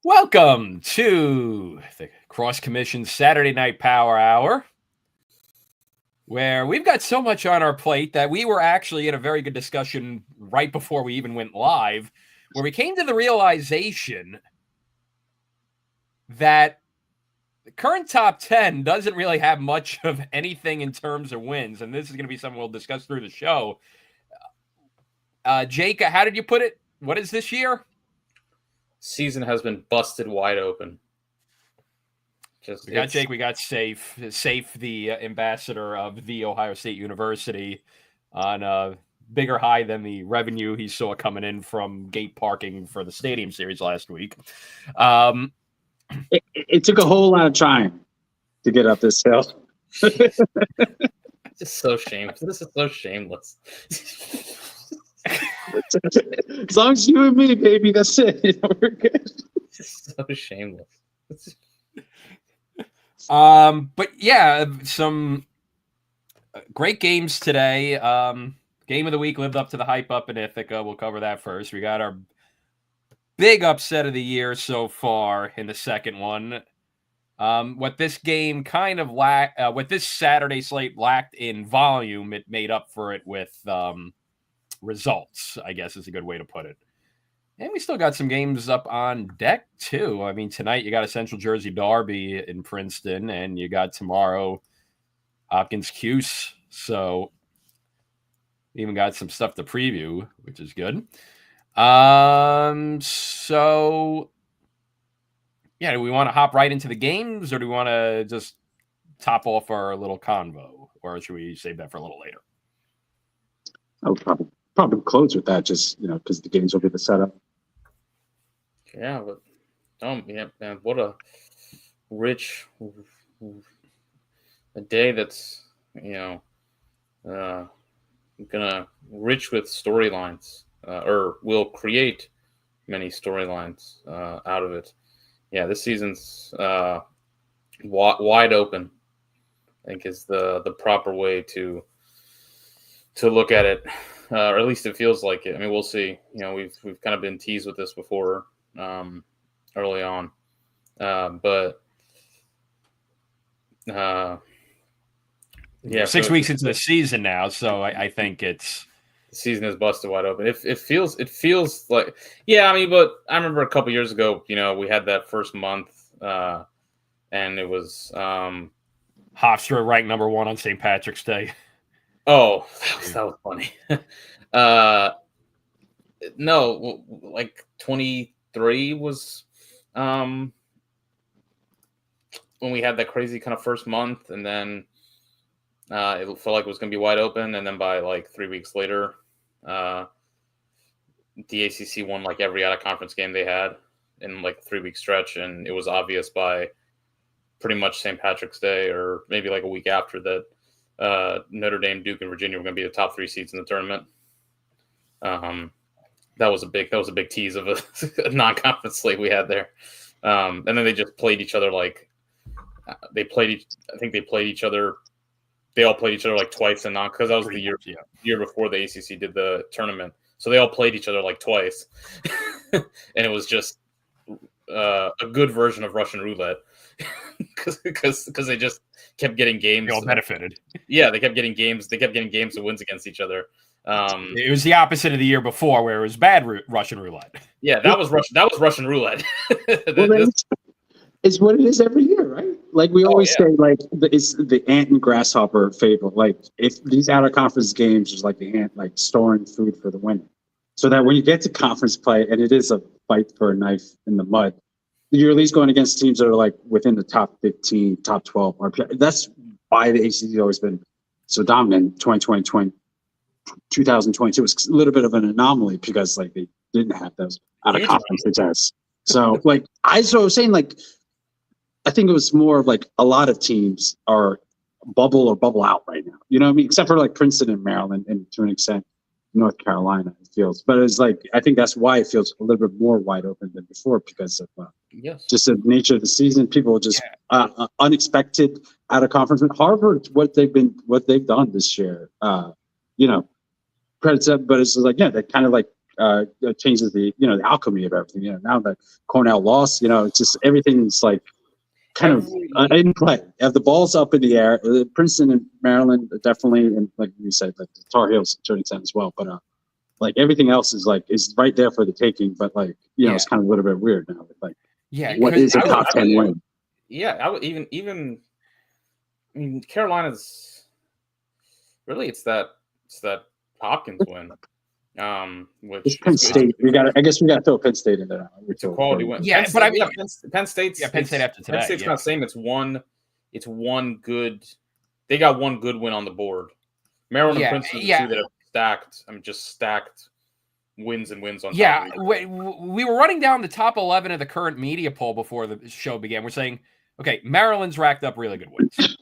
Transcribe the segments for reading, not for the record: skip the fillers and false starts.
Welcome to the Crosse Commission Saturday Night Power Hour, where we've got so much on our plate that we were actually in a very good discussion right before we even went live, where we came to the realization that the current top 10 doesn't really have much of anything in terms of wins, and this is going to be something we'll discuss through the show. Jake, how did you put it? What is this year? Season has been busted wide open. We got Jake. We got Safe, the ambassador of the Ohio State University, on a bigger high than the revenue he saw coming in from gate parking for the Stadium Series last week. It took a whole lot of time to get up this hill. Just so shameless. This is so shameless. As long as you and me, baby, that's it. We're good. Just so shameless. But yeah, some great games today. Game of the week lived up to the hype up in Ithaca. We'll cover that first. We got our big upset of the year so far in the second one. What this game kind of what this Saturday slate lacked in volume, it made up for it with results, I guess is a good way to put it. And we still got some games up on deck, too. I mean, tonight you got a Central Jersey Derby in Princeton, and you got tomorrow Hopkins Cuse. So we even got some stuff to preview, which is good. So, yeah, do we want to hop right into the games, or do we want to just top off our little convo? Or should we save that for a little later? I would probably close with that, just because the games will be the setup. Yeah, but man, what a rich a day that's gonna rich with storylines, or will create many storylines out of it. Yeah, this season's wide open, I think, is the proper way to look at it. Or at least it feels like it. I mean, we'll see. We've kind of been teased with this before early on, but yeah, 6 weeks into the season now, so I think it's the season is busted wide open. It feels like, yeah. I mean, but I remember a couple years ago, we had that first month, and it was Hofstra ranked number 1 on St. Patrick's Day. Oh, that was funny. No, like 23 was when we had that crazy kind of first month, and then it felt like it was going to be wide open, and then by like 3 weeks later, the ACC won like every out-of-conference game they had in like a 3-week stretch, and it was obvious by pretty much St. Patrick's Day, or maybe like a week after that. Notre Dame, Duke, and Virginia were going to be the top 3 seeds in the tournament. That was a big tease of a non-conference slate we had there. And then they just played each other like they all played each other like twice, and not because that was the year before the ACC did the tournament. So they all played each other like twice, and it was just a good version of Russian roulette because they just kept getting games. They all benefited. Yeah, they kept getting games. They kept getting games and wins against each other. It was the opposite of the year before, where it was bad Russian roulette. Yeah, that was Russian roulette. It's what it is every year, right? Like we always say, like it's the ant and grasshopper fable. Like if these out of conference games is like the ant, like storing food for the winter, so that when you get to conference play and it is a fight for a knife in the mud, you're at least going against teams that are like within the top 15, top 12 RPI. That's why the ACC has always been so dominant. 2022 was a little bit of an anomaly because like they didn't have those out of conference success. So like I was saying, like I think it was more of like a lot of teams are bubble or bubble out right now. You know what I mean? Except for like Princeton and Maryland, and to an extent North Carolina, it feels. But it's like I think that's why it feels a little bit more wide open than before because of just the nature of the season. People just unexpected out of conference. Harvard, what they've done this year, credits up, but it's like they kind of like changes the the alchemy of everything. Now that Cornell lost, it's just everything's like kind of in play. Have the ball's up in the air. Princeton and Maryland definitely, and like you said, like the Tar Heels to an extent as well. But like everything else is right there for the taking. But like it's kind of a little bit weird now. Like what is a top 10 win? Yeah, I would even. I mean, Carolina's really it's that Hopkins win. Which it's Penn State. I guess we got to throw Penn State in there. It's a quality win. Yeah, but I mean, Penn State's Penn State after today. Penn State's not the same. It's one good. They got one good win on the board. Maryland and Princeton, two that have stacked. I mean, just stacked wins and wins on. Yeah, we were running down the top 11 of the current media poll before the show began. We're saying, okay, Maryland's racked up really good wins.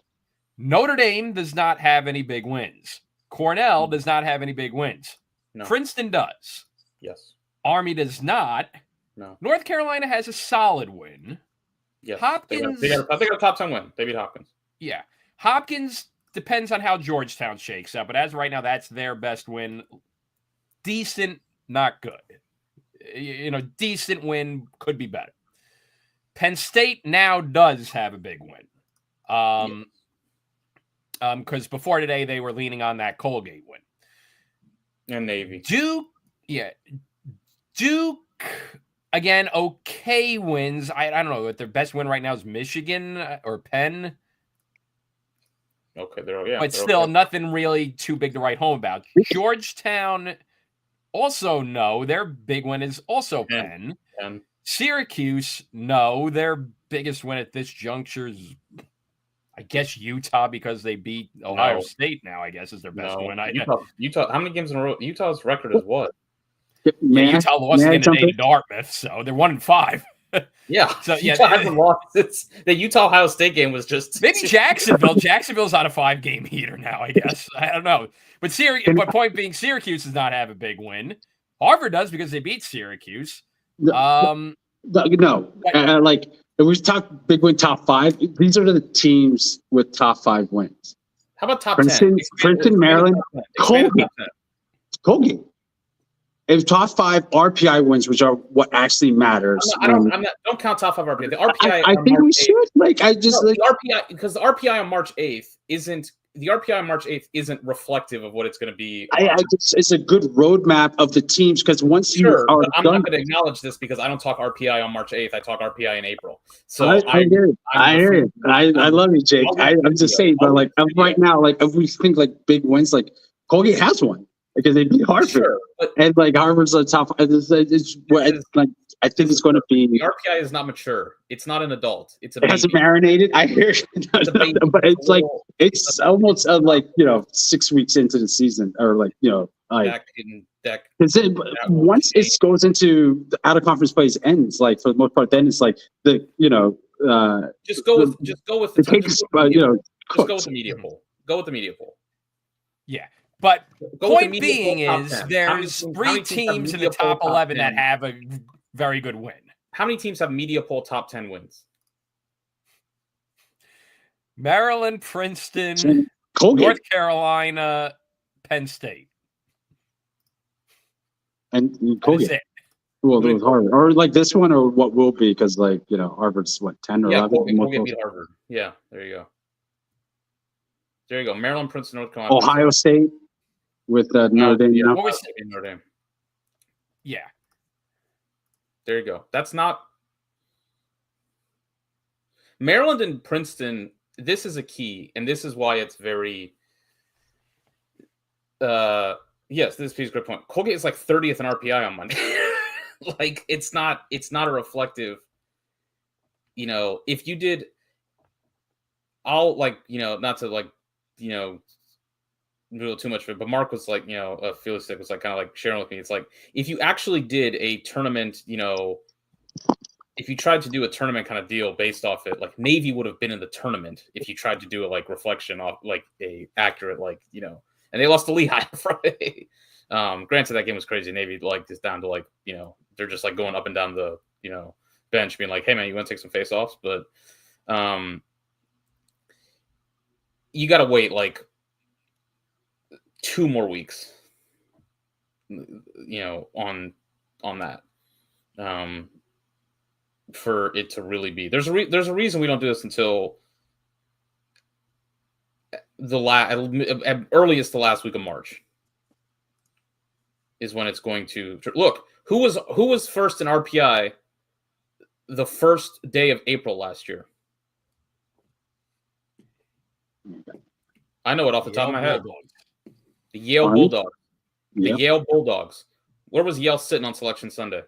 Notre Dame does not have any big wins. Cornell does not have any big wins. No. Princeton does. Yes. Army does not. No. North Carolina has a solid win. Yes. Hopkins. I think a top 10 win. They beat Hopkins. Yeah. Hopkins depends on how Georgetown shakes up, but as of right now, that's their best win. Decent, not good. Decent win could be better. Penn State now does have a big win. Because before today, they were leaning on that Colgate win. And Navy. Duke, again, okay wins. I don't know what their best win right now is Michigan or Penn. Okay, but still nothing really too big to write home about. Georgetown, also no. Their big win is also Penn. Syracuse, no. Their biggest win at this juncture is, I guess, Utah because they beat Ohio State now, I guess, is their best win. Utah, how many games in a row? Utah's record is what? Utah lost again today to Dartmouth, so they're 1-5. Yeah. So Utah hasn't lost. The Utah-Ohio State game was just... Maybe Jacksonville. Jacksonville's on a 5-game heater now, I guess. I don't know. But point being, Syracuse does not have a big win. Harvard does because they beat Syracuse. No. Like, if we talk big win top 5, these are the teams with top 5 wins. How about top Princeton, 10? Princeton, Maryland, Colgate. If top 5 RPI wins, which are what actually matters. Don't count top 5 RPI. The RPI. I think we should. The RPI, because the RPI on March 8th isn't reflective of what it's going to be. It's a good roadmap of the teams because once I'm not going to acknowledge this because I don't talk RPI on March 8th. I talk RPI in April. So I hear you. I love you, Jake. I'm just saying, but like right now, like if we think like big wins, like Colgate has one because they beat Harvard, and like Harvard's a top. I think it's going to be. The RPI is not mature. It's not an adult. It hasn't marinated. I hear, but it's like it's almost like 6 weeks into the season, or like once it goes into the out of conference plays ends, like for the most part, then it's like the just go with the media poll. Go with the media poll. Yeah. But point being is there's 3 teams in the top 11 that have a very good win. How many teams have media poll top 10 wins? Maryland, Princeton, Colgate. North Carolina, Penn State. And Colgate. Well, it was Harvard. Or like this one or what will be because Harvard's 10 or 11. Colgate beat Harvard. Yeah, there you go. Maryland, Princeton, North Carolina. Ohio State. With Notre Dame. Notre Dame. Yeah. There you go. That's not Maryland and Princeton. This is a key, and this is why it's very. Yes, this is a great point. Colgate is like 30th in RPI on Monday. Like it's not a reflective. If you did, I'll not to do too much of it, but Mark was like, Felix Stick was like kind of like sharing with me. It's like if you actually did a tournament, if you tried to do a tournament kind of deal based off it, like Navy would have been in the tournament if you tried to do a like reflection off like a accurate and they lost to Lehigh Friday. Granted, that game was crazy. Navy is down to they're just like going up and down the bench, being like, hey man, you want to take some face offs, but you got to wait like 2 more weeks on that. For it to really be, there's a reason we don't do this until at earliest the last week of March is when it's going to look. Who was first in RPI the first day of April last year? I know it off the top of my head. The Yale Bulldogs. The Yale Bulldogs. Where was Yale sitting on Selection Sunday?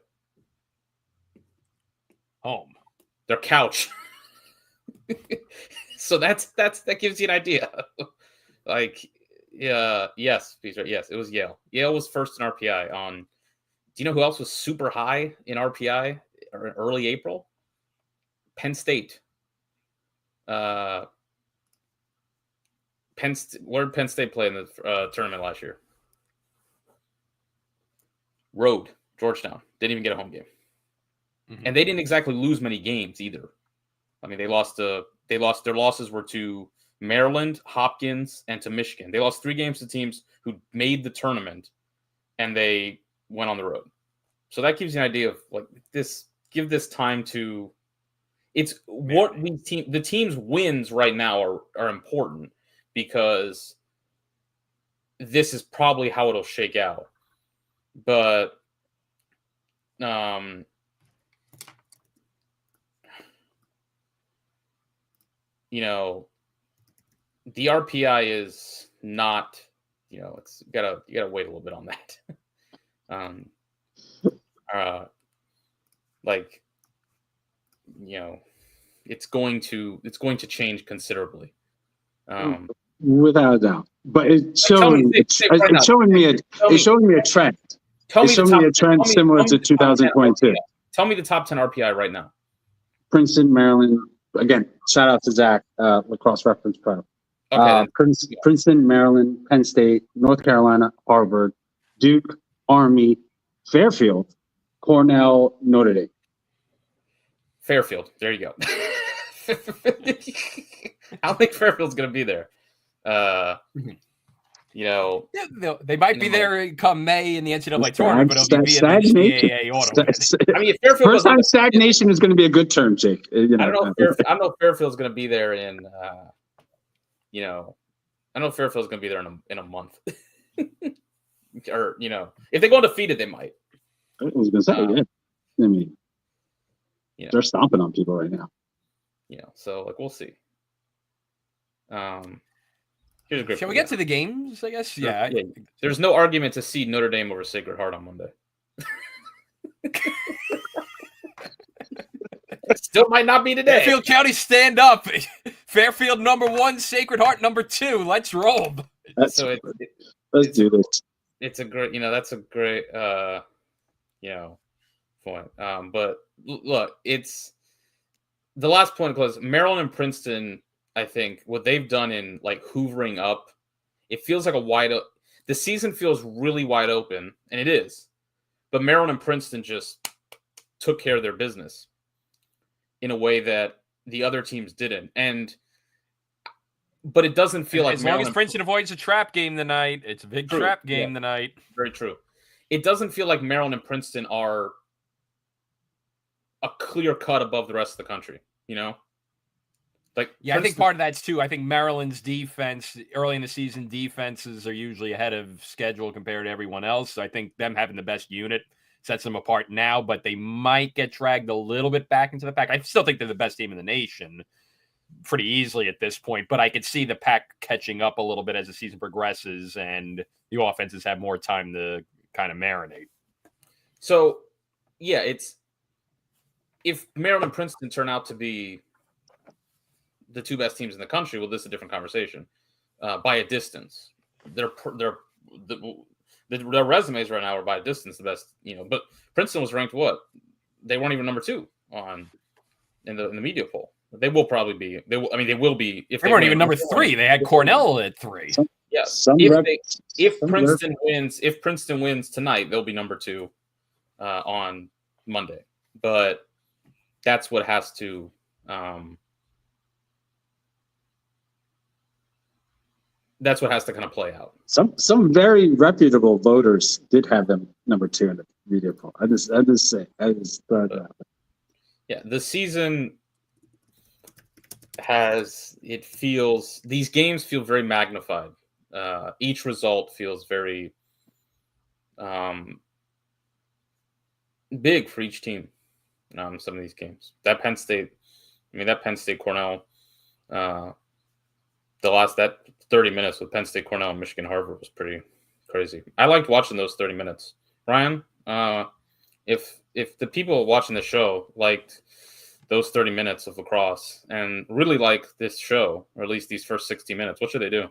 Home. Their couch. So that gives you an idea. Yes, Peter. Yes, it was Yale. Yale was first in RPI on. Do you know who else was super high in RPI early April? Penn State. Where did Penn State play in the tournament last year? Road, Georgetown. Didn't even get a home game. Mm-hmm. And they didn't exactly lose many games either. I mean, their losses were to Maryland, Hopkins, and to Michigan. They lost 3 games to teams who made the tournament, and they went on the road. So that gives you an idea of this. Give this time to. It's what the team's wins right now are important because this is probably how it'll shake out. But the RPI is not, it's you gotta wait a little bit on that. It's going to change considerably. Without a doubt. But it's showing me a trend. It's showing me a trend similar to 2022. Tell me the top 10 RPI right now. Princeton, Maryland. Again, shout out to Zach, Lacrosse Reference Pro. Okay, Princeton, Maryland, Penn State, North Carolina, Harvard, Duke, Army, Fairfield, Cornell, Notre Dame. Fairfield. There you go. I don't think Fairfield's going to be there. They might be there come May in the NCAA tournament, but it'll be via the NCAA auto. I mean, if Fairfield first time stagnation is going to be a good term, Jake. I don't know if Fairfield's going to be there in. I don't know if Fairfield's going to be there in a month. Or if they go undefeated, they might. I was going to say, yeah. I mean, they're stomping on people right now. So we'll see. Here's a great. Shall we get to the games? I guess. Yeah. There's no argument to seed Notre Dame over Sacred Heart on Monday. Still might not be today. Fairfield County, stand up. Fairfield #1, Sacred Heart #2. Let's roll. Let's do this. It's a great. That's a great. Point. But look, it's the last point because Maryland and Princeton. I think what they've done in hoovering up, it feels like the season feels really wide open, and it is. But Maryland and Princeton just took care of their business in a way that the other teams didn't. But it doesn't feel like as long as Princeton avoids a trap game tonight, it's a big trap game tonight. Very true. It doesn't feel like Maryland and Princeton are a clear cut above the rest of the country, I think part of that's too. I think Maryland's defense early in the season defenses are usually ahead of schedule compared to everyone else. So I think them having the best unit sets them apart now, but they might get dragged a little bit back into the pack. I still think they're the best team in the nation pretty easily at this point, but I could see the pack catching up a little bit as the season progresses and the offenses have more time to kind of marinate. So, if Maryland and Princeton turn out to be the 2 best teams in the country, well, this is a different conversation by a distance. Their resumes right now are by a distance the best, but Princeton was ranked what? They weren't even #2 in the media poll. They will probably be. They will be. If they weren't even #3, they had Cornell at 3. Yes. If Princeton wins tonight, they'll be #2 on Monday. But that's what has to. that's what has to kind of play out. Some very reputable voters did have them number 2 in the media poll. I just thought that. Yeah, the season these games feel very magnified. Each result feels very big for each team. Some of these games. That Penn State Cornell, that 30 minutes with Penn State, Cornell, and Michigan, Harvard was pretty crazy. I liked watching those 30 minutes. Ryan, if the people watching the show liked those 30 minutes of lacrosse and really like this show, or at least these first 60 minutes, what should they do?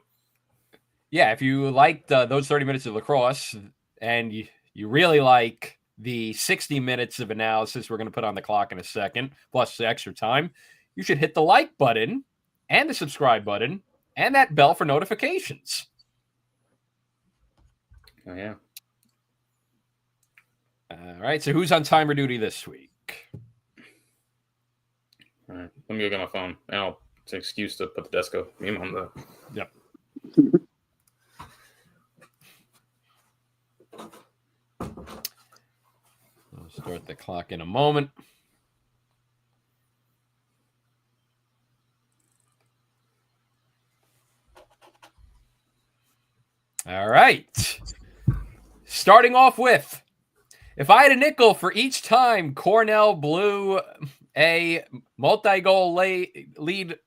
Yeah, if you liked those 30 minutes of lacrosse and you really like the 60 minutes of analysis we're going to put on the clock in a second, plus the extra time, you should hit the like button and the subscribe button and that bell for notifications. Oh, yeah. All right, so who's on timer duty this week? All right, let me go get my phone. And it's an excuse to put the Desco meme on the... Yep. I'll start the clock in a moment. All right. Starting off with, if I had a nickel for each time Cornell blew a multi-goal lead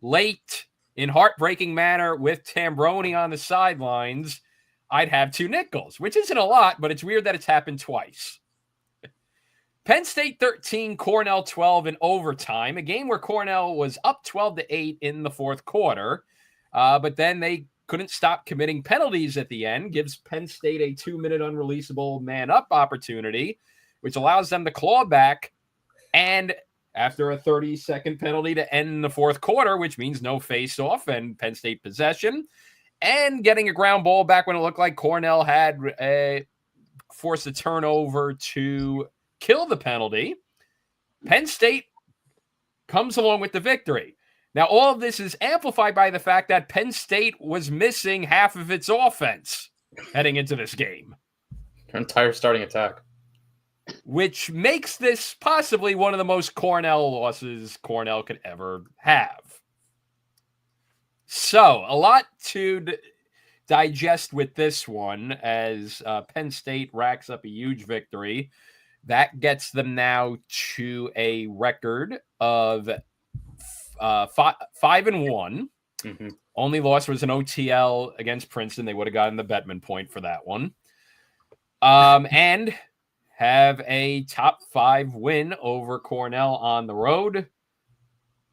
late in heartbreaking manner with Tambroni on the sidelines, I'd have 2 nickels, which isn't a lot, but it's weird that it's happened twice. Penn State 13, Cornell 12 in overtime, a game where Cornell was up 12-8 in the fourth quarter, but then they couldn't stop committing penalties at the end, gives Penn State a 2-minute unreleasable man-up opportunity, which allows them to claw back, and after a 30-second penalty to end the fourth quarter, which means no face-off and Penn State possession, and getting a ground ball back when it looked like Cornell had forced a turnover to kill the penalty, Penn State comes along with the victory. Now, all of this is amplified by the fact that Penn State was missing half of its offense heading into this game. Their entire starting attack. Which makes this possibly one of the most Cornell losses Cornell could ever have. So, a lot to digest with this one as Penn State racks up a huge victory. That gets them now to a record of 5-1. Mm-hmm. Only loss was an OTL against Princeton. They would have gotten the Bettman point for that one. And have a top 5 win over Cornell on the road.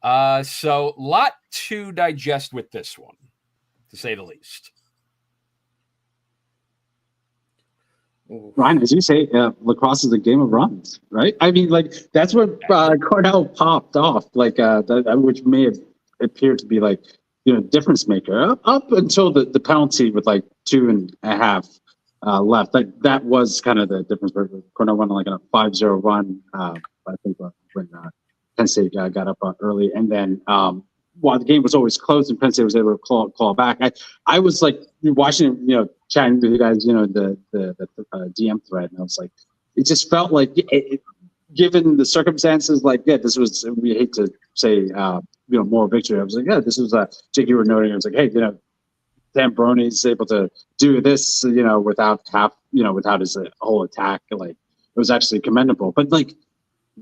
So a lot to digest with this one, to say the least. Ryan, as you say, lacrosse is a game of runs, right? I mean, like, that's what Cornell popped off, like, which may have appeared to be like, difference maker up until the penalty with like 2.5 left. Like, that was kind of the difference. Cornell won like a 5-0 run, I think, when Penn State got up early. And then while the game was always close and Penn State was able to claw back, I was like watching, chatting with you guys, the DM thread, and I was like, it just felt like, given the circumstances, like, this was, we hate to say, more victory. I was like, this was Jake, you were noting, I was like, hey, Tambroni's able to do this, without without his whole attack. Like, it was actually commendable. But like,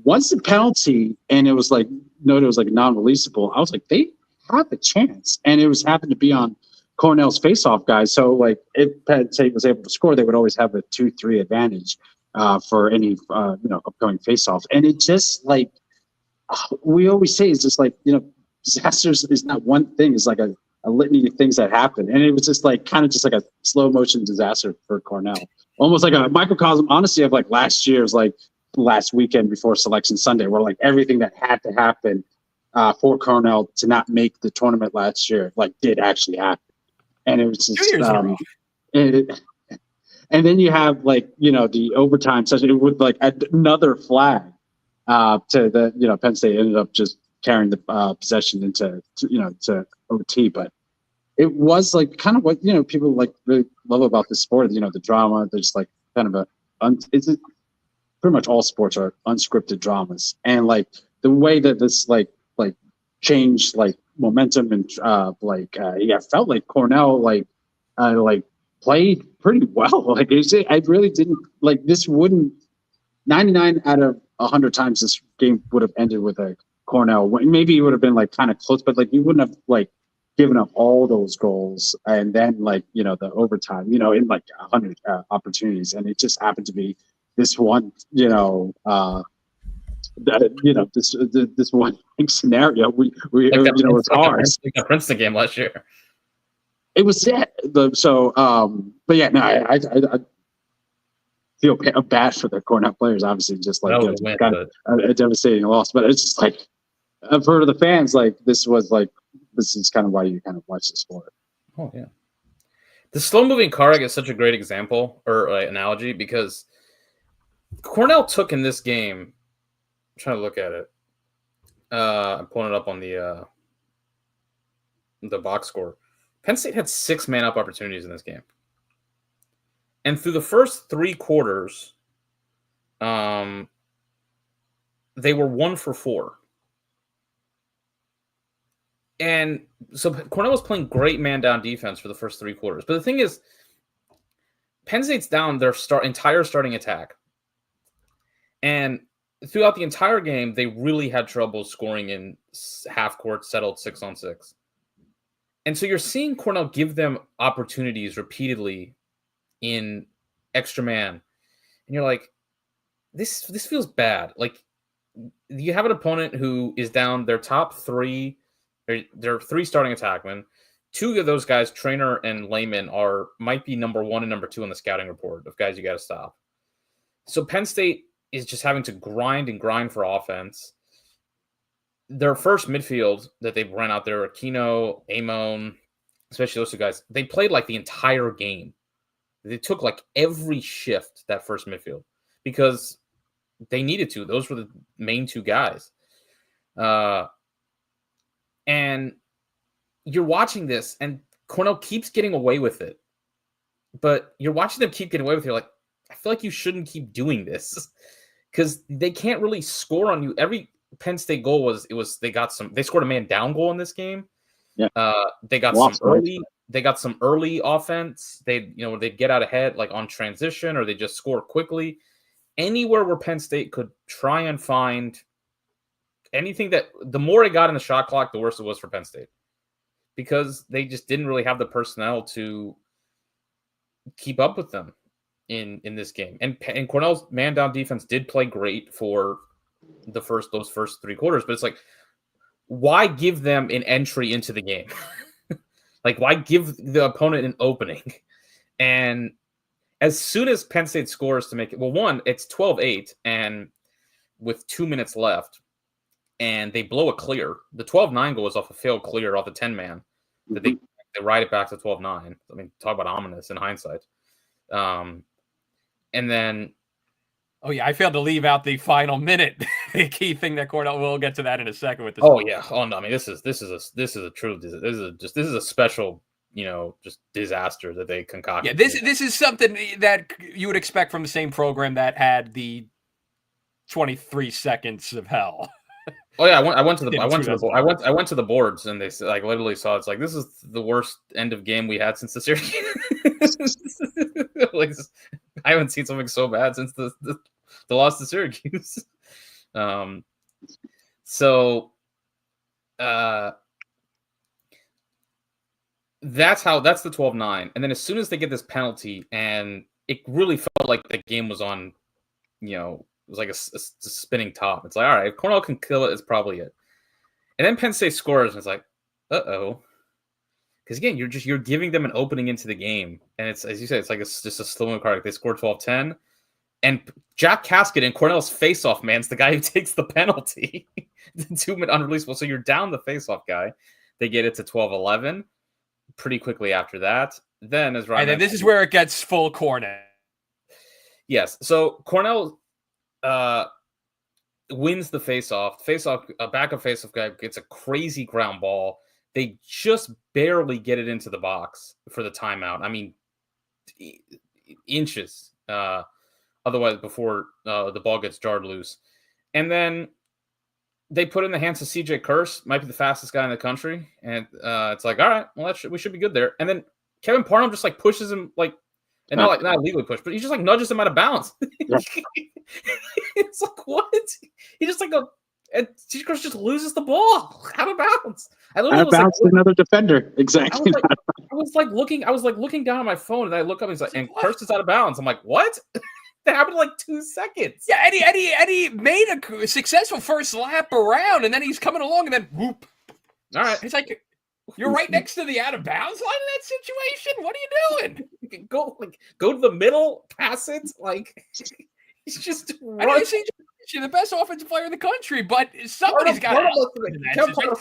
once the penalty and it was like, it was like non-releasable, I was like, they have a chance. And it happened to be on Cornell's face-off guys. So like, if Penn State was able to score, they would always have a 2-3 advantage for any upcoming face-off. And it just, like, we always say, it's just like, disasters is not one thing. It's like a litany of things that happen. And it was just like, kind of just like a slow motion disaster for Cornell. Almost like a microcosm, honestly, of like last year's, like, last weekend before Selection Sunday, where like everything that had to happen for Cornell to not make the tournament last year, like, did actually happen. And it was just, and then you have like, the overtime session with like another flag to the, Penn State ended up just carrying the possession into, to OT. But it was like kind of what people like really love about this sport. The drama. There's like kind of it's pretty much all sports are unscripted dramas, and like the way that this like changed like momentum and felt like Cornell like played pretty well. Like I really didn't like this. Wouldn't 99 out of 100 times this game would have ended with a Cornell. Maybe it would have been like kind of close, but like you wouldn't have like given up all those goals and then like the overtime in like 100 opportunities, and it just happened to be this one this one scenario. We like it was ours. Like the Princeton game last year. It was but yeah, no, I feel bad for the Cornell players. Obviously, just like got a devastating loss, but it's just like for the fans, like this is kind of why you kind of watch the sport. Oh yeah, the slow moving car is such a great example or analogy because Cornell took in this game. I'm trying to look at it. I'm pulling it up on the box score. Penn State had 6 man-up opportunities in this game. And through the first 3 quarters, they were 1 for 4. And so Cornell was playing great man-down defense for the first 3 quarters. But the thing is, Penn State's down their entire starting attack. And throughout the entire game, they really had trouble scoring in half-court settled 6-on-6. And so you're seeing Cornell give them opportunities repeatedly in extra man. And you're like, this feels bad. Like, you have an opponent who is down their top 3. There are 3 starting attackmen. 2 of those guys, Trainer and Lehman, might be number 1 and number 2 on the scouting report of guys you got to stop. So Penn State is just having to grind for offense. Their first midfield that they ran out there, Aquino, Amon, especially those 2 guys, they played like the entire game. They took like every shift that first midfield because they needed to. Those were the main 2 guys. And you're watching this, and Cornell keeps getting away with it. But you're watching them keep getting away with it. You're like, I feel like you shouldn't keep doing this because they can't really score on you. Every Penn State goal they scored a man down goal in this game. Yeah. They got some early offense. They'd get out ahead like on transition, or they just score quickly. Anywhere where Penn State could try and find anything that the more it got in the shot clock, the worse it was for Penn State because they just didn't really have the personnel to keep up with them in this game. And Cornell's man down defense did play great for those first 3 quarters, but it's like, why give them an entry into the game? Like, why give the opponent an opening? And as soon as Penn State scores to make it, it's 12-8 and with 2 minutes left, and they blow a clear. The 12-9 goal was off a failed clear off the 10-man. That they ride it back to 12-9. I mean, talk about ominous in hindsight. And then, oh yeah, I failed to leave out the final minute. The key thing that Cornell, we'll get to that in a second with this. Oh yeah. Oh no. I mean, this is a true. This is a special, just disaster that they concocted. Yeah, this is something that you would expect from the same program that had the 23 seconds of hell. Oh yeah, I went to the boards, and they like literally saw it's like, this is the worst end of game we had since the Syracuse. Like, I haven't seen something so bad since the loss to Syracuse. So that's the 12-9, and then as soon as they get this penalty, and it really felt like the game was on, it was like a spinning top. It's like, all right, if Cornell can kill it, it's probably it. And then Penn State scores, and it's like, uh-oh. Because again, you're giving them an opening into the game. And it's, as you said, it's like just a slow-mo card. They score 12-10. And Jack Casket in Cornell's face-off man's the guy who takes the penalty. The 2-minute unreleasable. So you're down the face-off guy. They get it to 12-11 pretty quickly after that. Then, as Ryan, and then this is where it gets full Cornell. Yes. So Cornell wins the face-off. A backup face-off guy gets a crazy ground ball, They just barely get it into the box for the timeout. I mean, inches. Otherwise, before the ball gets jarred loose. And then they put in the hands of CJ Kurse, might be the fastest guy in the country. And it's like, all right, well, we should be good there. And then Kevin Parham just like pushes him and not legally push, but he just like nudges him out of bounds. Yeah. It's like, what? He just like and CJ Kurse just loses the ball out of bounds. Out of bounds to another defender. Exactly. I was looking down at my phone and I look up and he's like, and Kurse is out of bounds. I'm like, what? That happened in like 2 seconds. Yeah, Eddie made a successful first lap around, and then he's coming along, and then whoop. All right, it's like you're right next to the out of bounds line in that situation. What are you doing? You can go to the middle, pass it. Like he's just. I know you're the best offensive player in the country, but somebody's got to.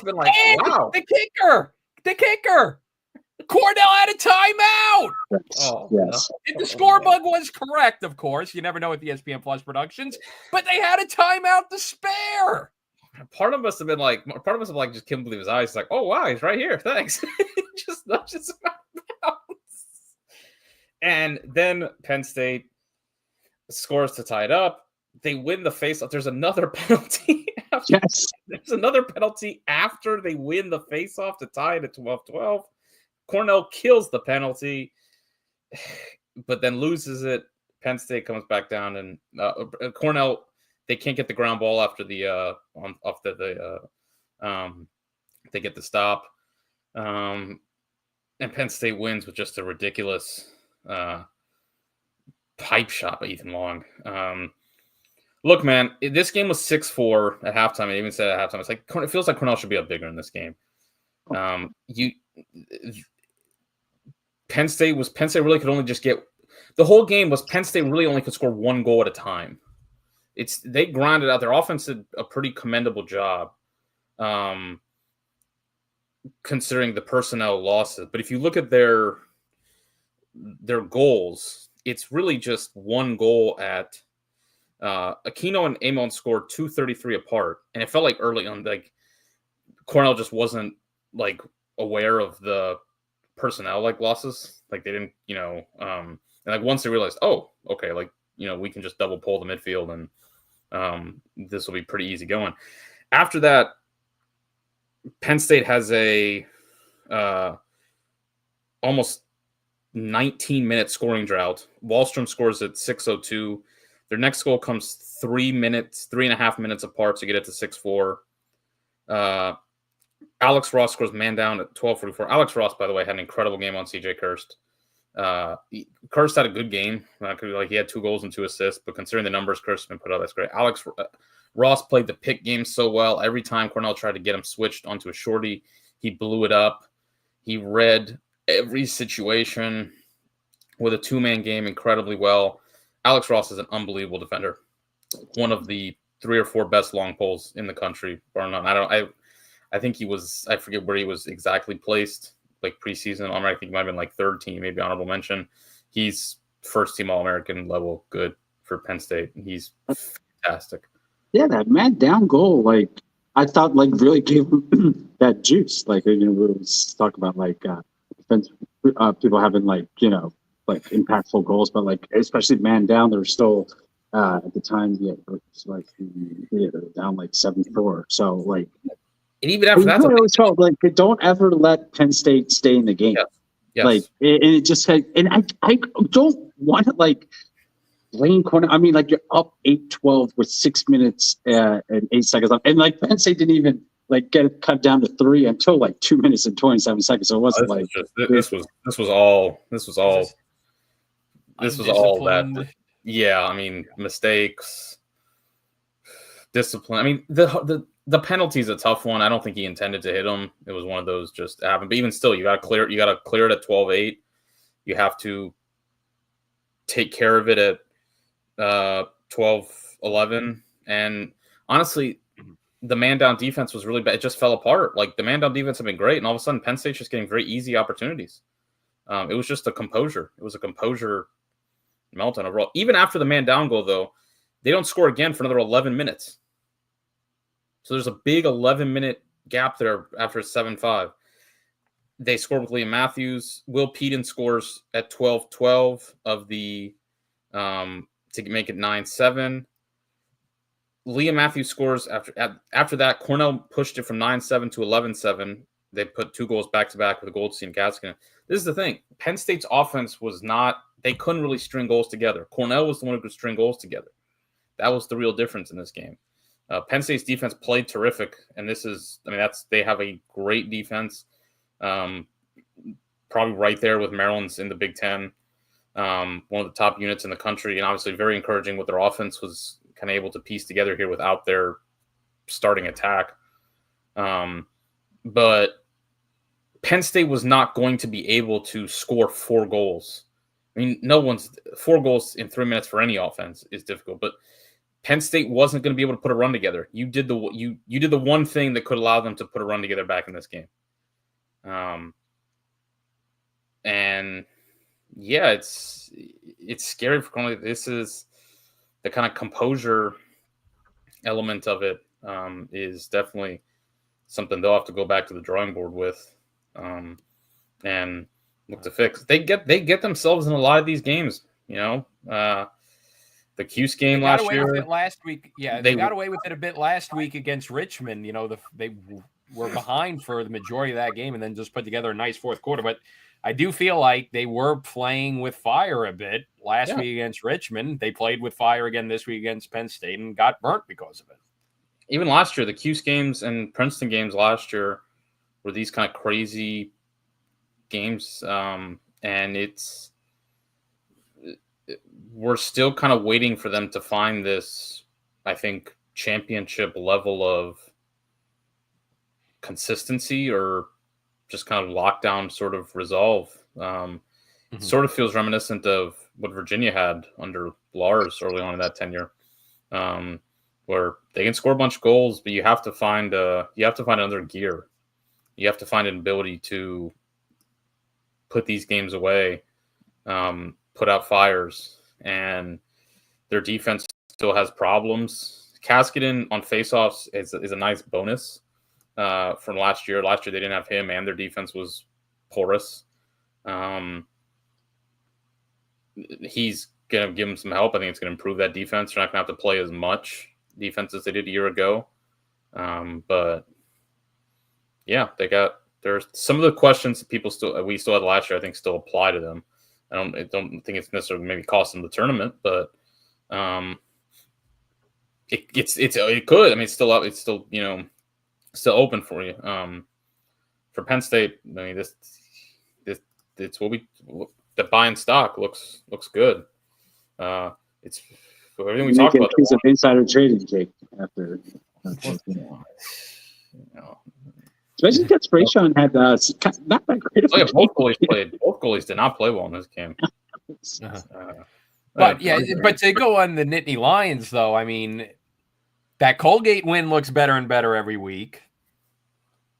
Been like, wow, the kicker. Cornell had a timeout. Yes. The score bug was correct, of course. You never know with the ESPN Plus productions, but they had a timeout to spare. Part of us have just couldn't believe his eyes. He's like, oh wow, he's right here. Thanks. Just nudges him out of bounds. And then Penn State scores to tie it up. They win the face-off. There's another penalty. There's another penalty after they win the face-off to tie it at 12-12. Cornell kills the penalty, but then loses it. Penn State comes back down, and Cornell, they can't get the ground ball after they get the stop, and Penn State wins with just a ridiculous pipe shot by Ethan Long. Look, man, this game was 6-4 at halftime. I even said at halftime, it's like it feels like Cornell should be up bigger in this game. Penn State really could only just get the whole game was Penn State really only could score one goal at a time. They grinded out. Their offense did a pretty commendable job, considering the personnel losses. But if you look at their goals, it's really just one goal at Aquino and Amon scored 2:33 apart, and it felt like early on, like Cornell just wasn't like aware of the personnel like losses, like they didn't, and like once they realized, oh, okay, like we can just double pull the midfield and this will be pretty easy going. After that, Penn State has a almost 19-minute scoring drought. Wallstrom scores at 6:02. Their next goal comes 3.5 minutes apart to get it to 6-4. Alex Ross scores man down at 12:44. Alex Ross, by the way, had an incredible game on CJ Kurse. Kurse had a good game. He had 2 goals and 2 assists, but considering the numbers Kurse has been put up, that's great. Alex Ross played the pick game so well. Every time Cornell tried to get him switched onto a shorty, he blew it up. He read every situation with a 2-man game incredibly well. Alex Ross is an unbelievable defender. One of the 3 or 4 best long poles in the country, bar none. I think he was, I forget where he was exactly placed, like preseason. I think he might have been like 3rd team, maybe honorable mention. He's first team All-American level good for Penn State. He's fantastic. Yeah, that man down goal, like I thought, like really gave him that juice. Like we was talking about like people having like impactful goals, but like especially man down, they're still at the time they're down like 7-4. So like. And even after that, I always felt like don't ever let Penn State stay in the game. Yeah. Yes. Like it just and I don't want to like blame Cornell. I mean, like you're up 8-12 with 6 minutes and 8 seconds left, and like Penn State didn't even like get it cut down to 3 until like 2 minutes and 27 seconds. So it wasn't this was all that. Yeah, I mean mistakes, discipline. I mean the penalty is a tough one. I don't think he intended to hit him. It was one of those just happened. But even still, you got to clear it at 12-8. You have to take care of it at 12-11. And honestly, the man down defense was really bad. It just fell apart. Like the man down defense had been great, and all of a sudden Penn State's just getting very easy opportunities. It was just a composure. It was a composure meltdown overall. Even after the man down goal, though, they don't score again for another 11 minutes. So there's a big 11-minute gap there after 7-5. They scored with Liam Matthews. Will Peden scores at 12-12 of the to make it 9-7. Liam Matthews scores after that. Cornell pushed it from 9-7 to 11-7. They put 2 goals back-to-back with Goldstein and Kaskinen. This is the thing. Penn State's offense was not – they couldn't really string goals together. Cornell was the one who could string goals together. That was the real difference in this game. Penn State's defense played terrific, and this is – I mean, they have a great defense, probably right there with Maryland's in the Big Ten, one of the top units in the country, and obviously very encouraging what their offense was kind of able to piece together here without their starting attack. But Penn State was not going to be able to score 4 goals. I mean, 4 goals in 3 minutes for any offense is difficult, but Penn State wasn't going to be able to put a run together. You did the one thing that could allow them to put a run together back in this game. And yeah, it's scary for Cornell. This is the kind of composure element of it is definitely something they'll have to go back to the drawing board with and look to fix. They get themselves in a lot of these games, you know. The Cuse game last year. With it last week. Yeah, they got away with it a bit last week against Richmond. You know, they were behind for the majority of that game and then just put together a nice fourth quarter. But I do feel like they were playing with fire a bit last week against Richmond. They played with fire again this week against Penn State and got burnt because of it. Even last year, the Cuse games and Princeton games last year were these kind of crazy games. And we're still kind of waiting for them to find this, I think, championship level of consistency or just kind of lockdown sort of resolve. Sort of feels reminiscent of what Virginia had under Lars early on in that tenure, where they can score a bunch of goals, but you have to find another gear. You have to find an ability to put these games away, put out fires, and their defense still has problems. Kaskinen on faceoffs is a nice bonus from last year. Last year they didn't have him, and their defense was porous. He's going to give them some help. I think it's going to improve that defense. They're not going to have to play as much defense as they did a year ago. But yeah, there's some of the questions that we still had last year, I think still apply to them. I don't think it's necessarily maybe cost them the tournament, but it could. I mean, it's still up. It's still, still open for you. For Penn State, I mean, it's the buying stock looks good. It's for everything we talked about. Piece of insider trading cake after. Especially because Brayshawn had not that great of a game. Both goalies did not play well in this game. But to go on the Nittany Lions, though, I mean, that Colgate win looks better and better every week.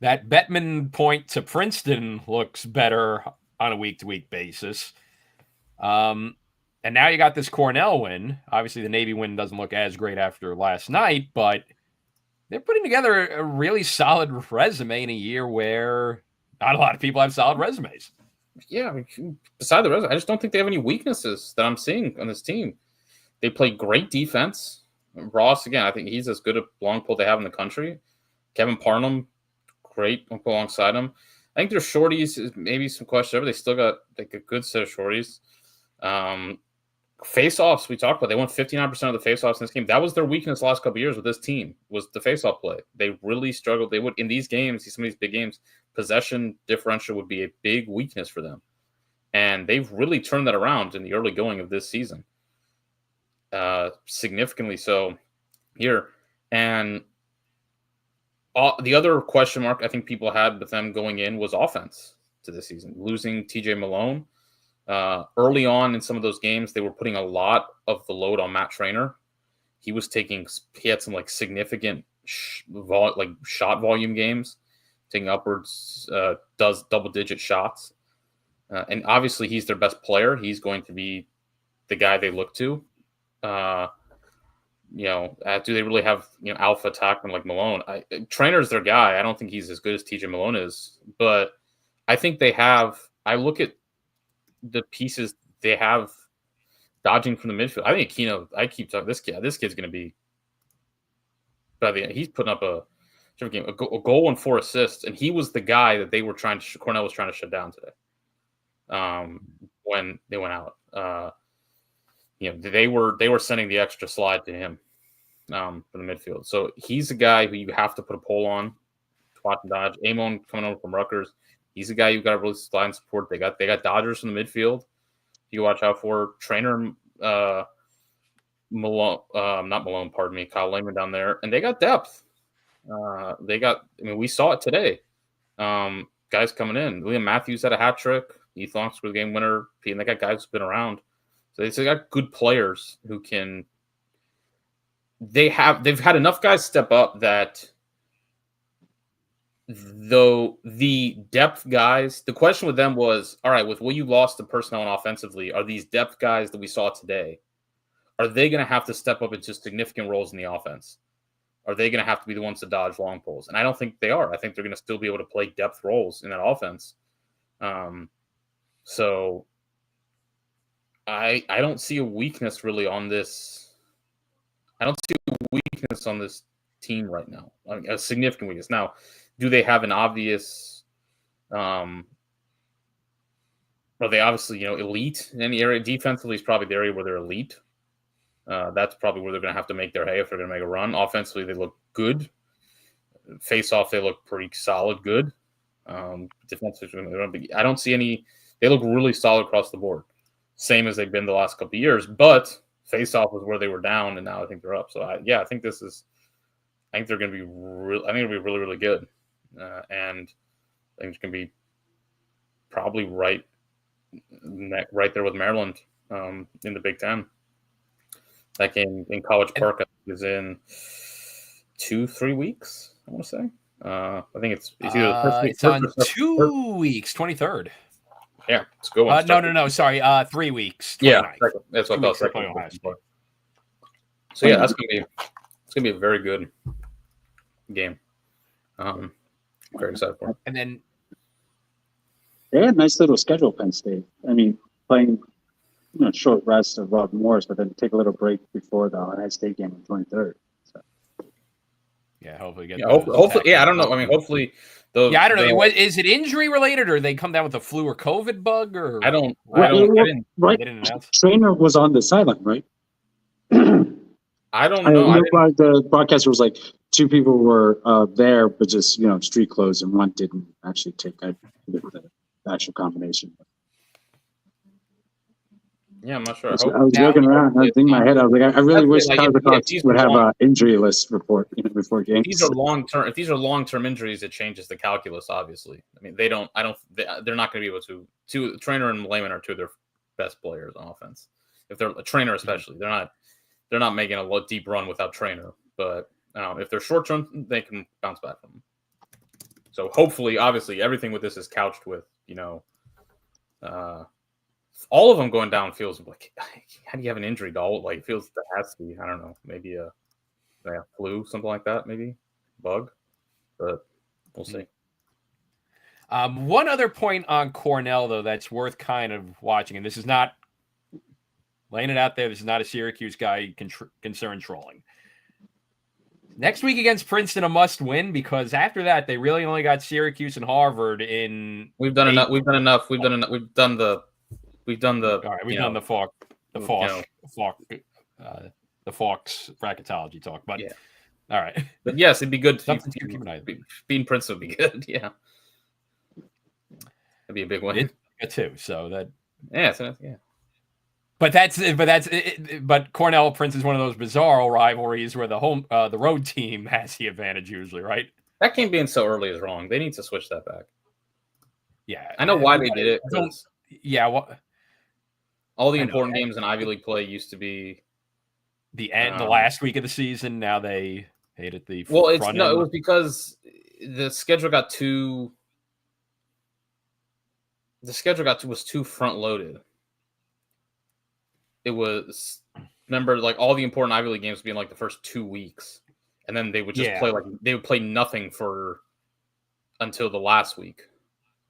That Bettman point to Princeton looks better on a week-to-week basis. And now you got this Cornell win. Obviously, the Navy win doesn't look as great after last night, but they're putting together a really solid resume in a year where not a lot of people have solid resumes. Yeah, I mean, beside the resume, I just don't think they have any weaknesses that I'm seeing on this team. They play great defense. Ross, again, I think he's as good a long pull they have in the country. Kevin Parnham, great alongside him. I think their shorties is maybe some question. They still got like a good set of shorties. Face-offs, we talked about. They won 59% of the face-offs in this game. That was their weakness the last couple of years with this team, was the face-off play. They really struggled. They would, in these games, some of these big games, possession differential would be a big weakness for them. And they've really turned that around in the early going of this season. Significantly so here. And the other question mark I think people had with them going in was offense to this season. Losing TJ Malone. Early on in some of those games, they were putting a lot of the load on Matt Traynor. He had some like significant shot volume games, taking upwards, does double-digit shots. And obviously he's their best player. He's going to be the guy they look to. Do they really have, alpha attackman like Malone? Trainer's their guy. I don't think he's as good as TJ Malone is, but I think they have. I look at the pieces they have dodging from the midfield. I think Aquino. I keep talking this kid. This kid's going to be. By the end, he's putting up a goal and 4 assists, and he was the guy that they were trying to. Cornell was trying to shut down today. When they went out, they were sending the extra slide to him from the midfield. So he's a guy who you have to put a poll on to watch and dodge. Amon coming over from Rutgers, he's a guy you've got to really slide and support. They got Dodgers from the midfield. You watch out for Trainer Malone, not Malone, pardon me, Kyle Lehman down there, and they got depth. We saw it today. Guys coming in. Liam Matthews had a hat trick. Heath Lonks with the game winner. And they got guys who've been around. So they got good players who can. They've had enough guys step up that though the depth guys, the question with them was, all right, with what you lost the personnel and offensively, are these depth guys that we saw today, are they going to have to step up into significant roles in the offense? Are they going to have to be the ones to dodge long poles? And I don't think they are. I think they're going to still be able to play depth roles in that offense. So I don't see a weakness really on this. I don't see a weakness on this team right now. A significant weakness. Now, do they have an obvious? Are they obviously elite in any area? Defensively is probably the area where they're elite. That's probably where they're going to have to make their hay if they're going to make a run. Offensively, they look good. Face off, they look pretty solid, good. Defensively, I don't see any. They look really solid across the board, same as they've been the last couple of years. But face off was where they were down, and now I think they're up. So I think this is. I think they're going to be. I think it'll be really, really good, and I think it's going to be probably right there with Maryland in the Big Ten. That game in College Park is in 2-3 weeks, I want to say. I think it's either the first week. It's on 2 weeks, 23rd. Yeah, it's good one. No. Sorry, 3 weeks. 29th. Yeah, that's what I thought. So yeah, it's gonna be a very good game. Very excited for it. And then they had a nice little schedule, Penn State. I mean, playing short rest of Rob Morris, but then take a little break before the Ohio State game on 23rd. So. Yeah, hopefully get. Hopefully, yeah. I don't know. I mean, hopefully. I don't know. Is it injury related, or they come down with a flu or COVID bug, or I don't. Right. Trainer was on the sideline, right? I don't know. The broadcaster was like 2 people were there, but just street clothes, and one didn't actually take the actual combination. Yeah, I'm not sure. I was looking around. I was thinking in my head. I was like, I really wish College would have an injury list report before games. These are long-term. If these are long-term injuries, it changes the calculus. Obviously, I mean, they don't. They're not going to be able to. Trainer and Lehman are 2 of their best players on offense. If they're a Trainer, especially, they're not making a deep run without Trainer. But if they're short-term, they can bounce back from them. So hopefully, obviously, everything with this is couched with all of them going down feels like, how do you have an injury to all? Like, feels that has to be, I don't know, maybe a flu, something like that, maybe bug, but we'll see. One other point on Cornell, though, that's worth kind of watching, and this is not laying it out there. This is not a Syracuse guy concerned trolling. Next week against Princeton, a must win, because after that, they really only got Syracuse and Harvard in. We've done enough. We've done the. All right, we've done the Fox bracketology talk, but yeah. All right. But yes, it'd be good to keep an eye on. Beating Princeton would be good. Yeah, that'd be a big one. Too. So that. Yeah. But Cornell Princeton is one of those bizarre rivalries where the road team has the advantage usually, right? That game being so early is wrong. They need to switch that back. Yeah, I know why they did it. All the important games in Ivy League play used to be the end, the last week of the season. Now they hate it. It was because the schedule got too. The schedule was too front loaded. It was, remember, like all the important Ivy League games being like the first 2 weeks, and then they would just play they would play nothing until the last week.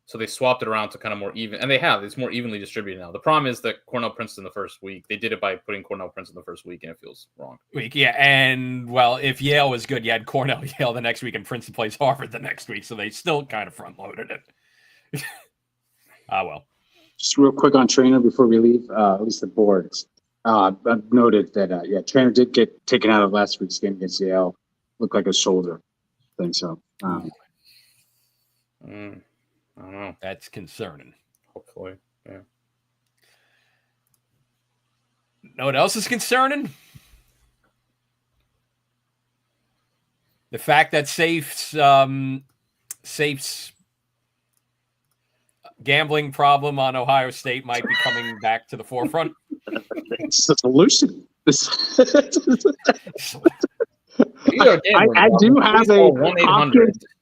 So they swapped it around to kind of more even, and it's more evenly distributed now. The problem is that Cornell-Princeton the first week, they did it by putting Cornell-Princeton the first week, and it feels wrong. Yeah, and well, if Yale was good, you had Cornell, Yale the next week, and Princeton plays Harvard the next week, so they still kind of front-loaded it. Well. Just real quick on Trainer before we leave, at least the boards. I've noted that, Trainer did get taken out of last week's game against Yale. Looked like a shoulder thing, so. I don't know. That's concerning. Hopefully, yeah. Know what else is concerning? The fact that Safe's gambling problem on Ohio State might be coming back to the forefront. It's the solution.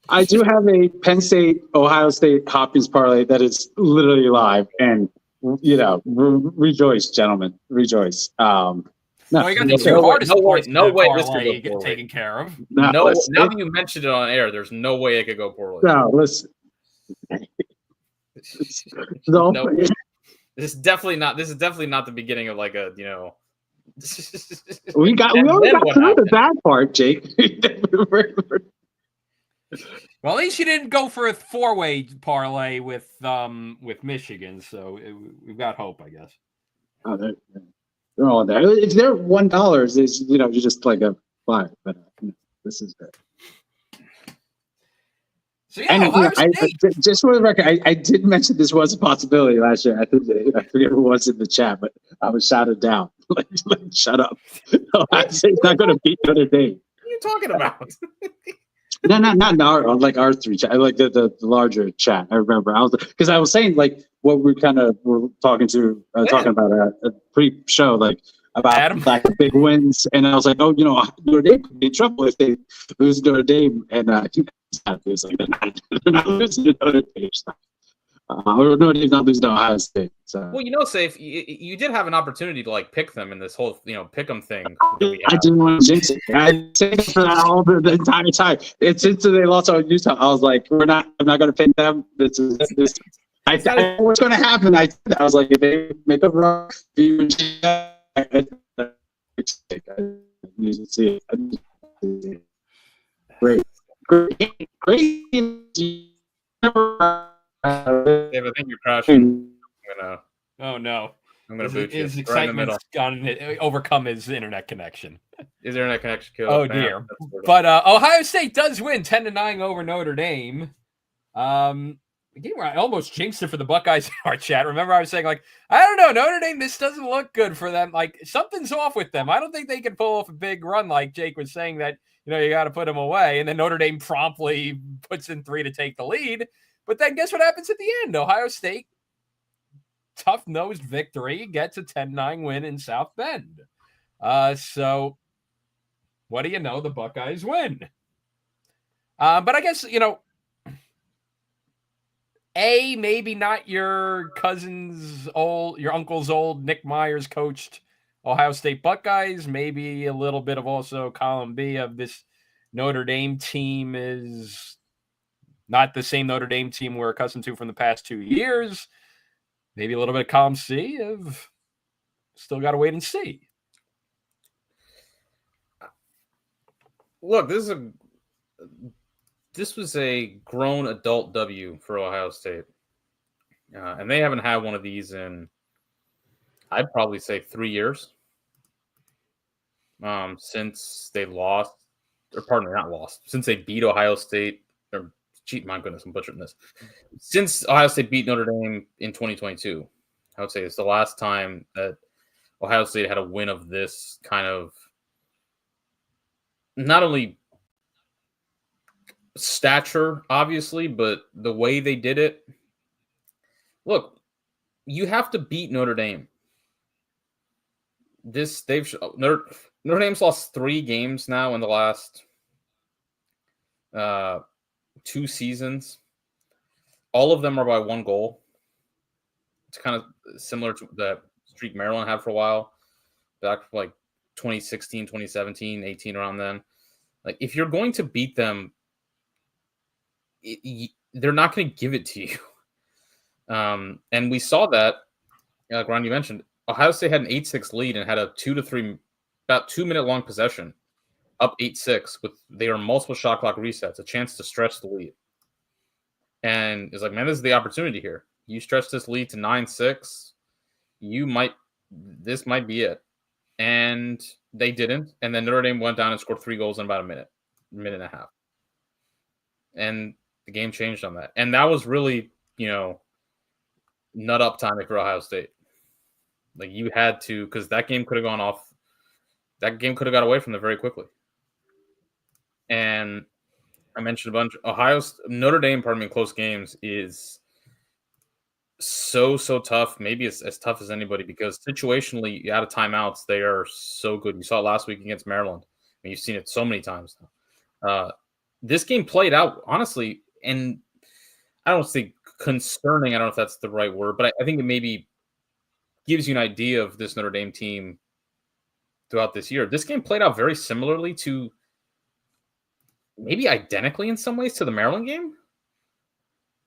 I do have a Penn State, Ohio State Hopkins parlay that is literally live, and rejoice, gentlemen, rejoice. No, you got the two hardest points. No way this could go poorly. Taken care of. No, now that you mentioned it on air, there's no way it could go poorly. No, listen. No, this is definitely not the beginning of like a we only got through the bad part, Jake. Well, at least you didn't go for a 4-way parlay with Michigan, so we've got hope, I guess. Oh, they're all there. If they're $1, is you're just like a flyer, but this is good. So yeah, just for the record, I did mention this was a possibility last year. I forget who was in the chat, but I was shouted down. like shut up. Ohio State's not going to beat Notre Dame. What are you talking about? No, not our R3 chat. I like the larger chat. I remember I was saying like what we kind of were talking about a pre-show like about like big wins, and I was like, Notre Dame could be in trouble if they lose Notre Dame, and it was like they're not losing to Notre Dame. Or Notre Dame's not losing to Ohio State. So. Well, Safe, you did have an opportunity to like pick them in this whole pick 'em thing. I didn't want to jinx it. I said for that all the entire time. It's since they lost on Utah. I was like, I'm not going to pick them. I know what's going to happen. I was like, if they make a run, Great. Dave, I think you're crashing. Oh no! I'm gonna boot you. His excitement's gone overcome his internet connection. His internet connection killed. Oh dear! But Ohio State does win 10-9 over Notre Dame. The game where I almost jinxed it for the Buckeyes in our chat. Remember, I was saying like, I don't know, Notre Dame. This doesn't look good for them. Like something's off with them. I don't think they can pull off a big run like Jake was saying that. You got to put them away, and then Notre Dame promptly puts in 3 to take the lead. But then guess what happens at the end? Ohio State, tough-nosed victory, gets a 10-9 win in South Bend. So what do you know? The Buckeyes win. But I guess, maybe not your your uncle's old Nick Myers coached Ohio State Buckeyes. Maybe a little bit of also column B of this Notre Dame team is not the same Notre Dame team we're accustomed to from the past 2 years. Maybe a little bit of column C of still got to wait and see. Look, this was a grown adult W for Ohio State. And they haven't had one of these in, I'd probably say 3 years. Since they lost, since they beat Ohio State, my goodness, I'm butchering this. Since Ohio State beat Notre Dame in 2022, I would say it's the last time that Ohio State had a win of this kind of not only stature, obviously, but the way they did it. Look, you have to beat Notre Dame. Notre Dame's lost 3 games now in the last 2 seasons. All of them are by 1 goal. It's kind of similar to the streak Maryland had for a while, back like 2016, 2017, 18, around then. Like, if you're going to beat them, they're not going to give it to you. And we saw that, like Ron, you mentioned, Ohio State had an 8-6 lead and had a about 2 minute long possession, up 8-6 with their multiple shot clock resets, a chance to stretch the lead. And it's like, man, this is the opportunity here. You stretch this lead to 9-6, this might be it. And they didn't. And then Notre Dame went down and scored 3 goals in about a minute and a half. And the game changed on that. And that was really, nut up time for Ohio State. Like, you had to, because that game could have gone off. That game could have got away from them very quickly. And I mentioned a bunch. Notre Dame, in close games is so tough. Maybe as tough as anybody, because situationally, out of timeouts, they are so good. You saw it last week against Maryland. I mean, you've seen it so many times now. This game played out, honestly, and I don't think concerning. I don't know if that's the right word, but I think it maybe gives you an idea of this Notre Dame team throughout this year. This game played out very similarly to, maybe identically in some ways, to the Maryland game.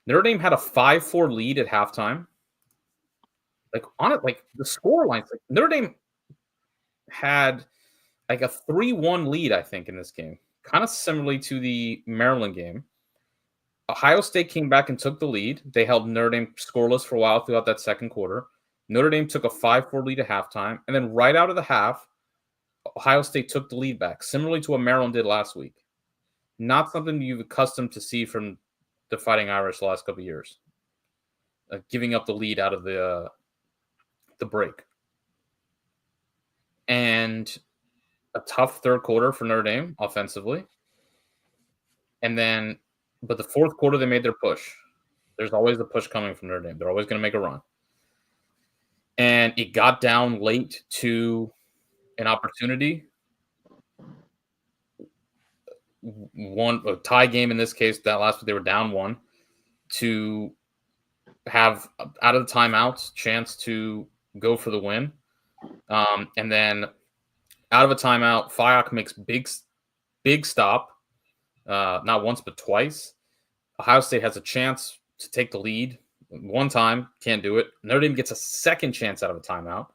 Notre Dame had a 5-4 lead at halftime. The score lines, Notre Dame had like a 3-1 lead, I think, in this game. Kind of similarly to the Maryland game. Ohio State came back and took the lead. They held Notre Dame scoreless for a while throughout that second quarter. Notre Dame took a 5-4 lead at halftime. And then right out of the half, Ohio State took the lead back, similarly to what Maryland did last week. Not something you've accustomed to see from the Fighting Irish the last couple of years. Giving up the lead out of the break. And a tough third quarter for Notre Dame offensively. And then, but the fourth quarter, they made their push. There's always the push coming from Notre Dame. They're always going to make a run. And it got down late to an opportunity. A tie game in this case. That last week they were down 1 to have, out of the timeouts, chance to go for the win. And then out of a timeout, Fiok makes big stop. Not once, but twice. Ohio State has a chance to take the lead. One time, can't do it. Notre Dame gets a second chance out of a timeout,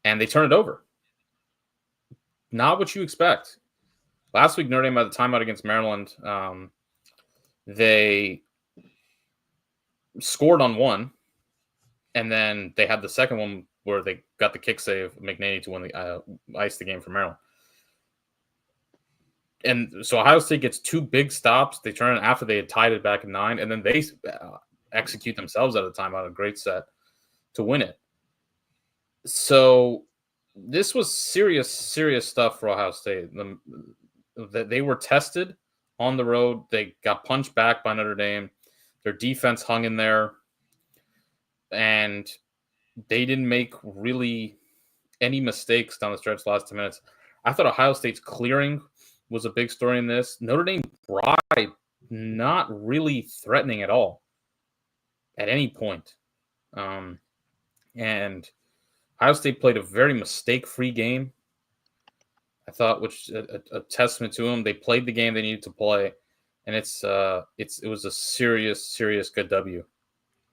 and they turn it over. Not what you expect. Last week, Notre Dame had the timeout against Maryland. They scored on one, and then they had the second one where they got the kick save, McNaney, to win the ice the game for Maryland. And so Ohio State gets 2 big stops. They turn it after they had tied it back in 9, and then they execute themselves out of the timeout, a great set to win it. So this was serious stuff for Ohio State. They were tested on the road. They got punched back by Notre Dame. Their defense hung in there, and they didn't make really any mistakes down the stretch the last 10 minutes. I thought Ohio State's clearing was a big story in this. Notre Dame bribed, not really threatening at all at any point. And Ohio State played a very mistake-free game, I thought, which a testament to them. They played the game they needed to play, and it was a serious good W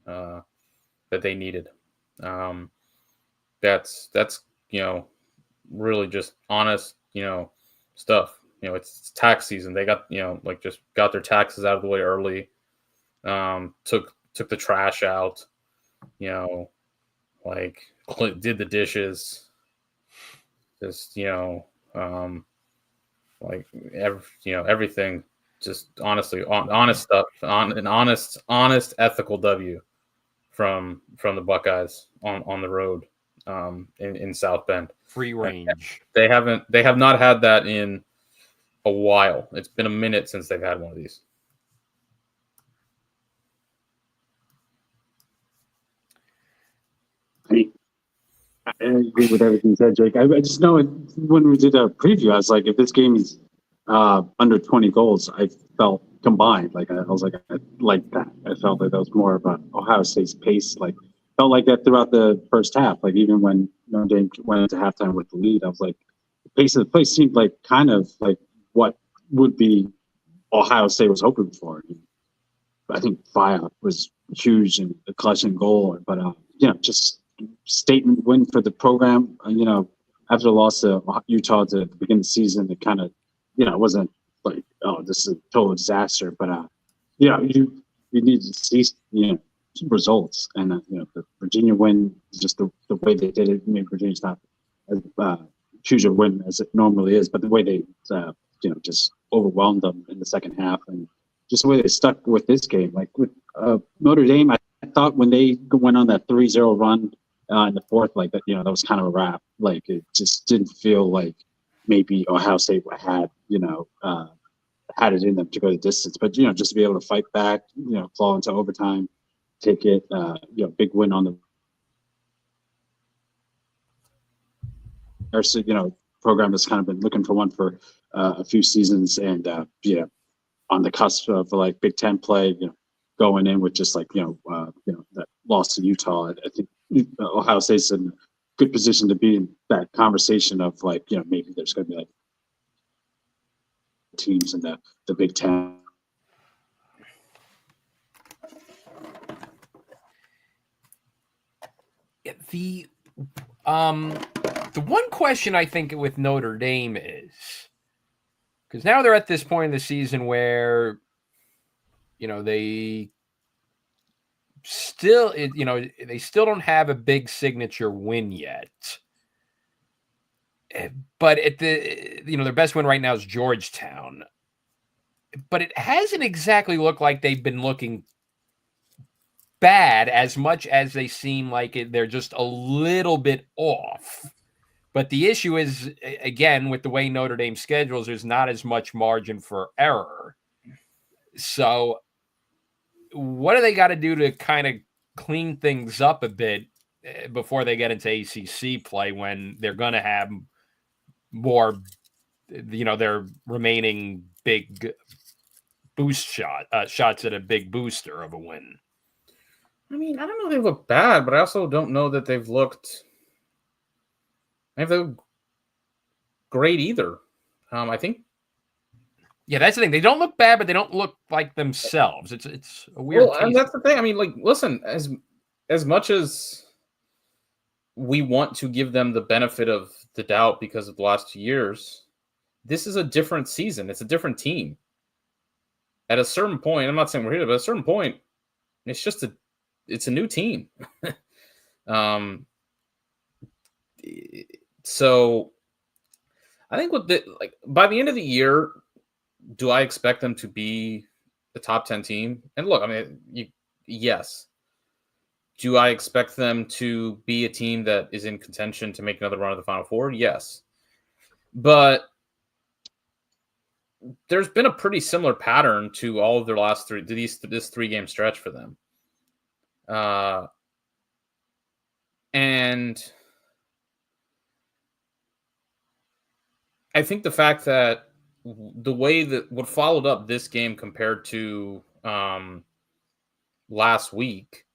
that they needed. That's really just honest, stuff. It's tax season. They got, just got their taxes out of the way early. Took the trash out, did the dishes, just, everything, just honestly, honest stuff, an honest, ethical W from the Buckeyes on the road, in South Bend. Free range. They have not had that in a while. It's been a minute since they've had one of these. I agree with everything you said, Jake. I just know when we did a preview, I was like, if this game is under 20 goals, I felt combined. I was like, I like that. I felt like that was more of an Ohio State's pace. Felt like that throughout the first half. Even when Notre Dame went into halftime with the lead, I was like, the pace of the play seemed like kind of like what would be Ohio State was hoping for. I think Fire was huge in the clutch and goal, but just statement win for the program. After the loss to Utah at the beginning of the season, it kind of, it wasn't like, oh, this is a total disaster, but you need to see results, and the Virginia win, just the way they did it. I mean, Virginia's not as huge a win as it normally is, but the way they just overwhelmed them in the second half, and just the way they stuck with this game, like with Notre Dame, I thought when they went on that 3-0 run in the fourth, like that, that was kind of a wrap. Like it just didn't feel like maybe Ohio State had it in them to go the distance, but just to be able to fight back, claw into overtime, take it, big win on the program that's kind of been looking for one for a few seasons, and on the cusp of like Big Ten play, going in with just like that loss to Utah. I think Ohio State's in a good position to be in that conversation of like maybe there's going to be like teams in the Big Ten. The one question I think with Notre Dame is, because now they're at this point in the season where they still don't have a big signature win yet. But at their best win right now is Georgetown. But it hasn't exactly looked like they've been looking bad as much as they seem like they're just a little bit off. But the issue is, again, with the way Notre Dame schedules, there's not as much margin for error. So what do they got to do to kind of clean things up a bit before they get into ACC play, when they're going to have more, their remaining big boost shots at a big booster of a win? I mean, I don't know if they look bad, but I also don't know that they've looked great either. I think. Yeah, that's the thing. They don't look bad, but they don't look like themselves. It's a weird case. And that's the thing. I mean, like, listen, as much as we want to give them the benefit of the doubt because of the last 2 years, this is a different season. It's a different team. At a certain point, I'm not saying we're here, but at a certain point, it's a new team. So I think by the end of the year, do I expect them to be a top 10 team? And look, I mean, yes. Do I expect them to be a team that is in contention to make another run at the Final Four? Yes. But there's been a pretty similar pattern to all of their last this 3-game stretch for them. And I think the fact that the way that what followed up this game compared to last week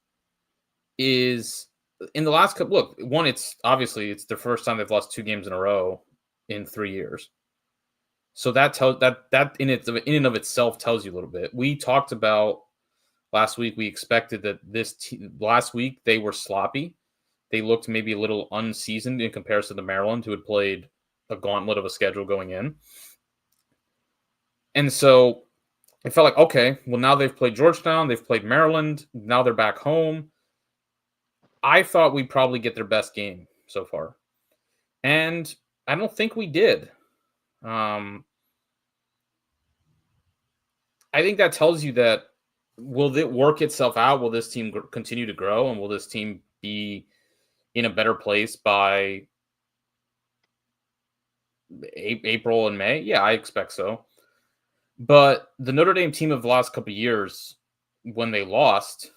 is in the last couple. Look, one, it's the first time they've lost 2 games in a row in 3 years. So that in and of itself tells you a little bit. We talked about last week. We expected that last week they were sloppy. They looked maybe a little unseasoned in comparison to Maryland, who had played a gauntlet of a schedule going in. And so it felt like, okay, well, now they've played Georgetown, they've played Maryland, now they're back home. I thought we'd probably get their best game so far. And I don't think we did. I think that tells you that, will it work itself out? Will this team continue to grow? And will this team be in a better place by April and May? Yeah, I expect so. But the Notre Dame team of the last couple of years, when they lost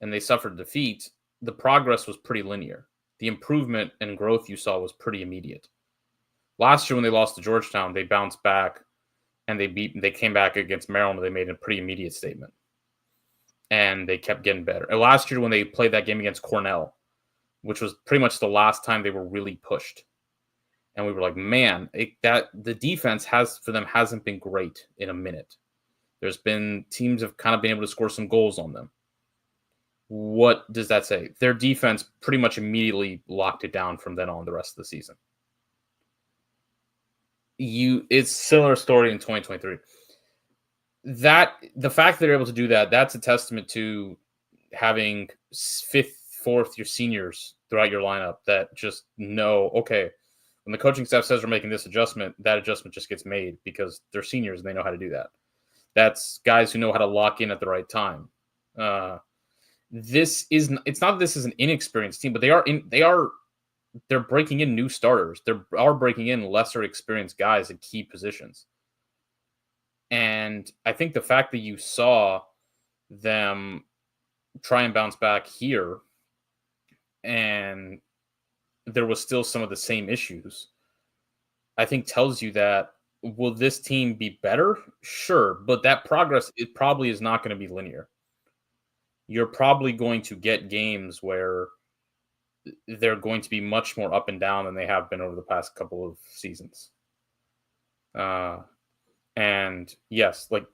and they suffered defeat, the progress was pretty linear. The improvement and growth you saw was pretty immediate. Last year, when they lost to Georgetown, they bounced back and they came back against Maryland. They made a pretty immediate statement. And they kept getting better. And last year, when they played that game against Cornell, which was pretty much the last time they were really pushed. And we were like, man, the defense hasn't been great in a minute. There's been teams have kind of been able to score some goals on them. What does that say? Their defense pretty much immediately locked it down from then on the rest of the season. It's a similar story in 2023. That the fact that they're able to do that, that's a testament to having fifth, fourth year seniors throughout your lineup that just know, okay, when the coaching staff says we're making this adjustment, that adjustment just gets made because they're seniors and they know how to do that. That's guys who know how to lock in at the right time. It's not that this is an inexperienced team, but they're breaking in new starters. They are breaking in lesser experienced guys at key positions. And I think the fact that you saw them try and bounce back here and there was still some of the same issues, I think tells you that, will this team be better? Sure. But that progress, it probably is not going to be linear. You're probably going to get games where they're going to be much more up and down than they have been over the past couple of seasons. And yes, like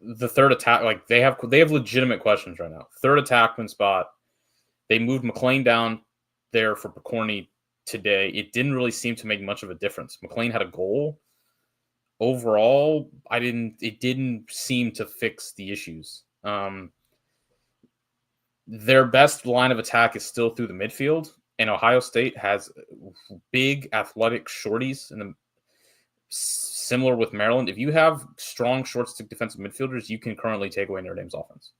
the third attack, like they have legitimate questions right now. Third attackman spot. They moved McLean down there for Picorni today. It didn't really seem to make much of a difference. McLean had a goal. Overall, it didn't seem to fix the issues. Their best line of attack is still through the midfield, and Ohio State has big athletic shorties, and similar with Maryland. If you have strong short stick defensive midfielders, you can currently take away Notre Dame's offense.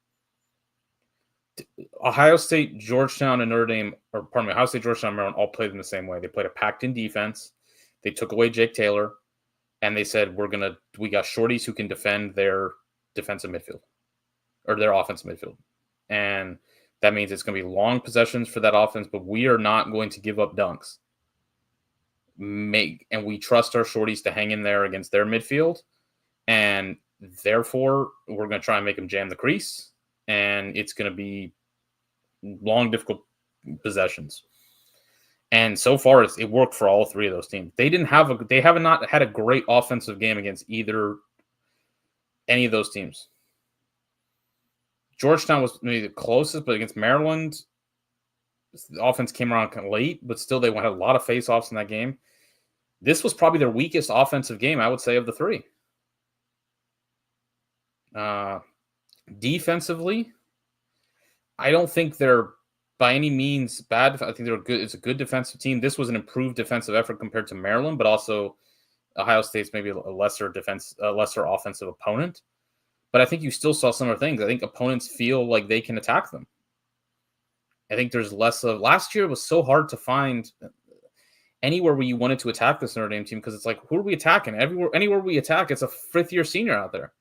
Ohio State, Georgetown, and Ohio State, Georgetown, and Maryland all played in the same way. They played a packed-in defense. They took away Jake Taylor, and they said, we got shorties who can defend their defensive midfield or their offensive midfield. And that means it's going to be long possessions for that offense, but we are not going to give up dunks. And we trust our shorties to hang in there against their midfield. And therefore, we're going to try and make them jam the crease. And it's going to be long, difficult possessions. And so far, it worked for all three of those teams. They have not had a great offensive game against any of those teams. Georgetown was maybe the closest, but against Maryland, the offense came around kind of late, but still they had a lot of face-offs in that game. This was probably their weakest offensive game, I would say, of the three. Defensively, I don't think they're by any means bad. I think they're good. It's a good defensive team. This was an improved defensive effort compared to Maryland, but also Ohio State's maybe a lesser offensive opponent. But I think you still saw similar things. I think opponents feel like they can attack them. I think there's less of... Last year, it was so hard to find anywhere where you wanted to attack this Notre Dame team because it's like, who are we attacking? Anywhere we attack, it's a fifth-year senior out there.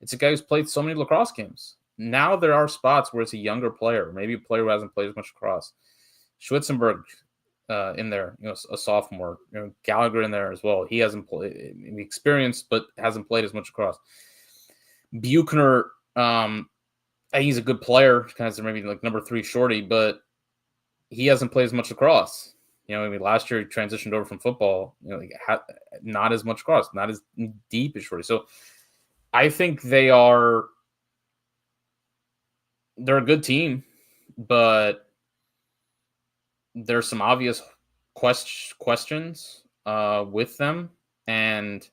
It's a guy who's played so many lacrosse games. Now there are spots where it's a younger player, maybe a player who hasn't played as much lacrosse. Schwitzenberg in there, a sophomore. Gallagher in there as well. He hasn't played, experienced, but hasn't played as much lacrosse. Buchner, I think he's a good player, kind of maybe like number 3 shorty, but he hasn't played as much lacrosse. Last year he transitioned over from football, not as much lacrosse, not as deep as shorty. So I think they're a good team, but there's some obvious questions with them, and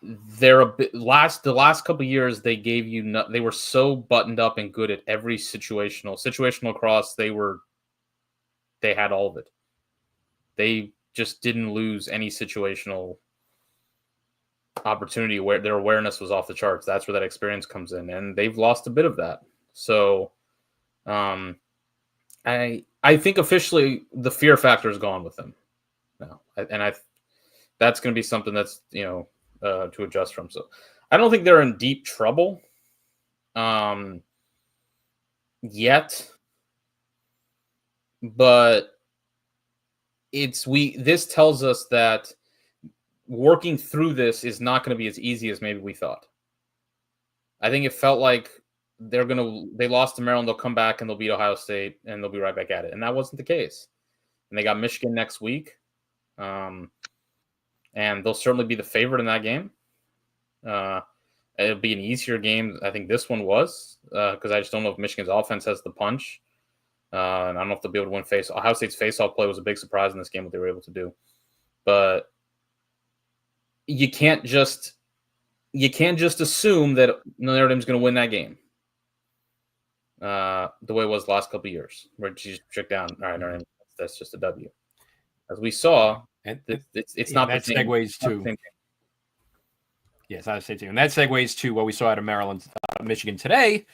they're the last couple of years they gave you they were so buttoned up and good at every situational lacrosse. They had all of it. They just didn't lose any situational opportunity where their awareness was off the charts. That's where that experience comes in, and they've lost a bit of that. So I think officially the fear factor is gone with them now, and that's going to be something that's to adjust from. So I don't think they're in deep trouble yet, but this tells us that working through this is not going to be as easy as maybe we thought. I think it felt like they lost to Maryland, they'll come back and they'll beat Ohio State and they'll be right back at it. And that wasn't the case. And they got Michigan next week. And they'll certainly be the favorite in that game. It'll be an easier game. I think this one was because I just don't know if Michigan's offense has the punch. And I don't know if they'll be able to win face. Ohio State's face-off play was a big surprise in this game, what they were able to do. But you can't just assume that Notre Dame's going to win that game. The way it was the last couple of years, where you just check down. All right, Notre Dame, that's just a W. As we saw, it's not that the same. segues to. Yes, I say too, and that segues to what we saw out of Maryland, Michigan today.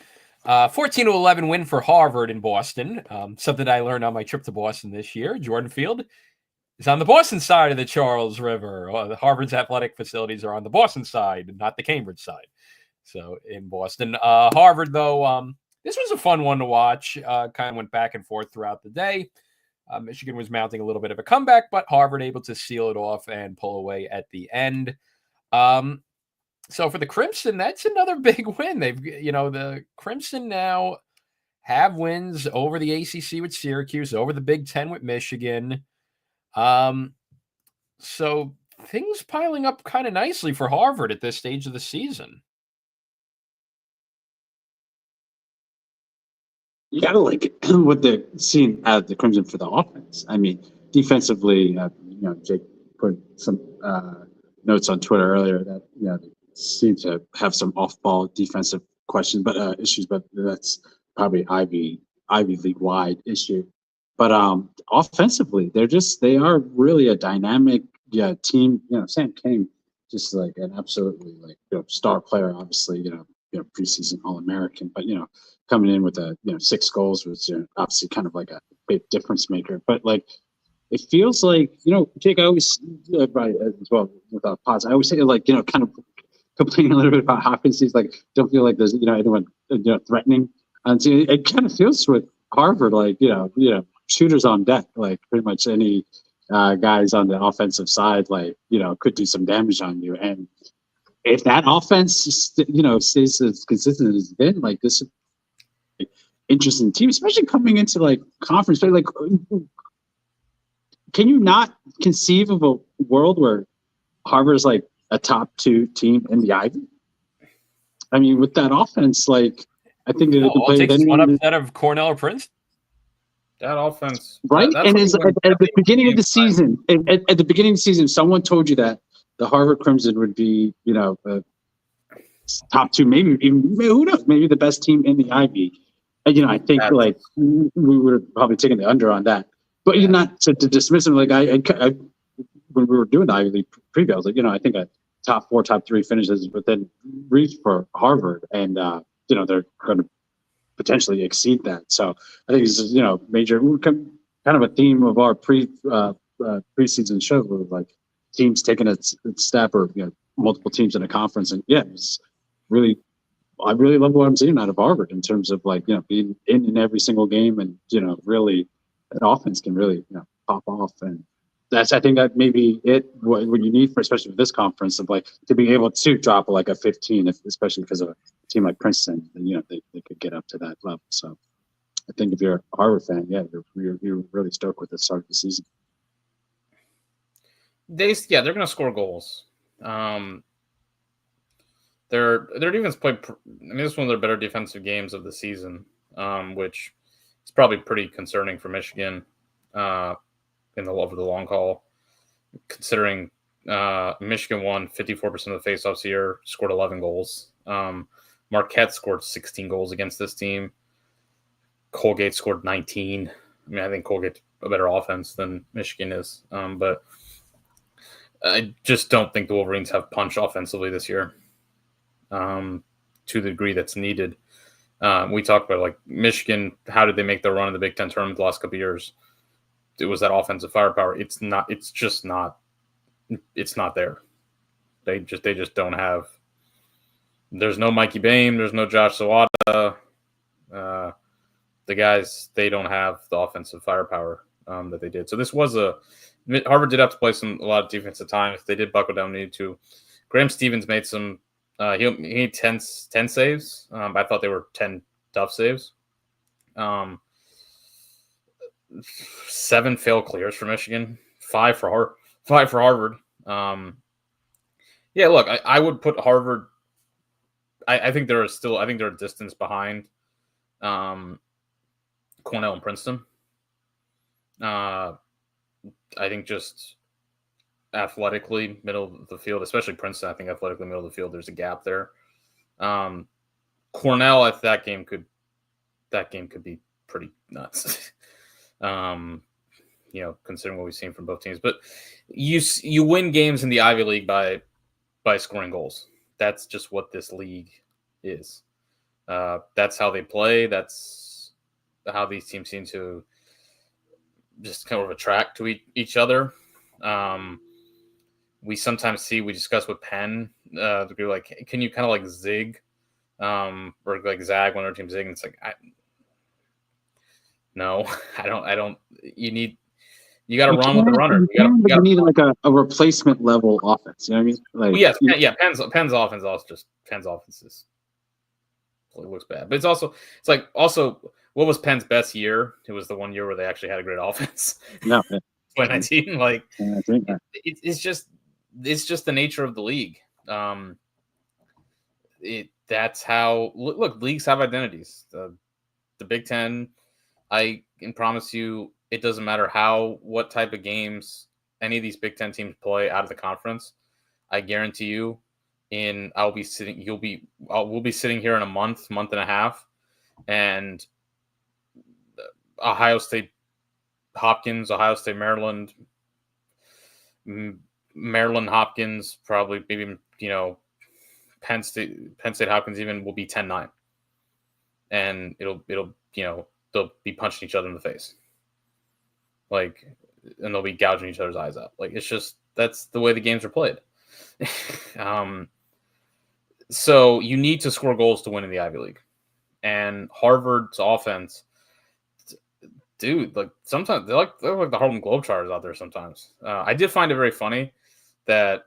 14-11 win for Harvard in Boston. Something I learned on my trip to Boston this year. Jordan Field is on the Boston side of the Charles River. Harvard's athletic facilities are on the Boston side, not the Cambridge side. So in Boston, Harvard though, this was a fun one to watch. Kind of went back and forth throughout the day. Michigan was mounting a little bit of a comeback, but Harvard able to seal it off and pull away at the end. So for the Crimson, that's another big win. The Crimson now have wins over the ACC with Syracuse, over the Big Ten with Michigan. So things piling up kind of nicely for Harvard at this stage of the season. You gotta like it what they're seeing out of the Crimson for the offense. I mean, defensively, Jake put some notes on Twitter earlier that they seem to have some off-ball defensive questions, but issues. But that's probably Ivy League wide issue. But offensively, they are really a dynamic team. Sam King, just like an absolutely star player. Obviously, preseason All-American, but coming in with 6 goals was obviously kind of like a big difference maker. But like it feels like Jake, I always right as well without pause. I always say kind of complaining a little bit about Hopkins. He's like don't feel like there's anyone threatening, and so it kind of feels with Harvard like shooters on deck, like pretty much any guys on the offensive side could do some damage on you. And if that offense stays as consistent as it's been, like this is an interesting team, especially coming into conference play. Like, can you not conceive of a world where Harvard is like a top 2 team in the Ivy? I mean, with that offense, I think that all it takes one upset of Cornell or Princeton. That offense, right? And at the beginning of the season, at the beginning of the season, someone told you that the Harvard Crimson would be, top 2, maybe even who knows, maybe the best team in the Ivy. And I think we would have probably taken the under on that. But you're not to dismiss them. Like I when we were doing the Ivy League preview, I was like, I think a top 4, top 3 finishes within reach for Harvard, and they're going to potentially exceed that. So I think this is major kind of a theme of our preseason show, where like teams taking a step, or multiple teams in a conference, and it's really, I really love what I'm seeing out of Harvard in terms of being in every single game, and really that offense can really pop off. And that's, I think that maybe what you need for, especially for this conference, of to be able to drop a 15, especially because of a team like Princeton, and they could get up to that level. So I think if you're a Harvard fan, you're really stoked with the start of the season. They're going to score goals. Their defense played. This is one of their better defensive games of the season, which is probably pretty concerning for Michigan over the long haul, considering Michigan won 54% of the faceoffs here, scored 11 goals. Marquette scored 16 goals against this team. Colgate scored 19. I think Colgate's a better offense than Michigan is, but I just don't think the Wolverines have punch offensively this year to the degree that's needed. We talked about Michigan. How did they make their run in the Big Ten tournament the last couple of years? It was that offensive firepower. It's just not there. They just don't have. There's no Mikey Boehm. There's no Josh Sawada. The guys, they don't have the offensive firepower that they did. So this was Harvard did have to play a lot of defense at times. They did buckle down, needed to. Graham Stevens made some. He made 10 saves. I thought they were 10 tough saves. 7 failed clears for Michigan. 5 for Harvard. Look, I would put Harvard I think they're a distance behind Cornell and Princeton. I think just athletically middle of the field, especially Princeton. I think athletically middle of the field, there's a gap there. Cornell, if that game could be pretty nuts. Considering what we've seen from both teams, but you win games in the Ivy League by scoring goals. That's just what this league is. That's how they play. That's how these teams seem to just kind of attract to each other. We sometimes we discuss with Penn, like, can you kind of like zig, or like zag when our team zig? And it's like, no, I don't. You got to run with the runner. You need like a replacement level offense. You know what I mean? Like, well, yes, Penn's offense is it looks bad, but it's like what was Penn's best year? It was the one year where they actually had a great offense. No, 2019. Like, it's just the nature of the league. That's how leagues have identities. The Big Ten, I can promise you, it doesn't matter what type of games any of these Big Ten teams play out of the conference. I guarantee you, we'll be sitting here in a month and a half, and Ohio State, Hopkins, Ohio State, Maryland, Hopkins, probably maybe Penn State, Hopkins even will be 10-9, and it'll they'll be punching each other in the face, like, and they'll be gouging each other's eyes out. Like, it's just, that's the way the games are played. So you need to score goals to win in the Ivy League, and Harvard's offense, dude, like, sometimes they're like the Harlem Globetrotters out there sometimes. I did find it very funny that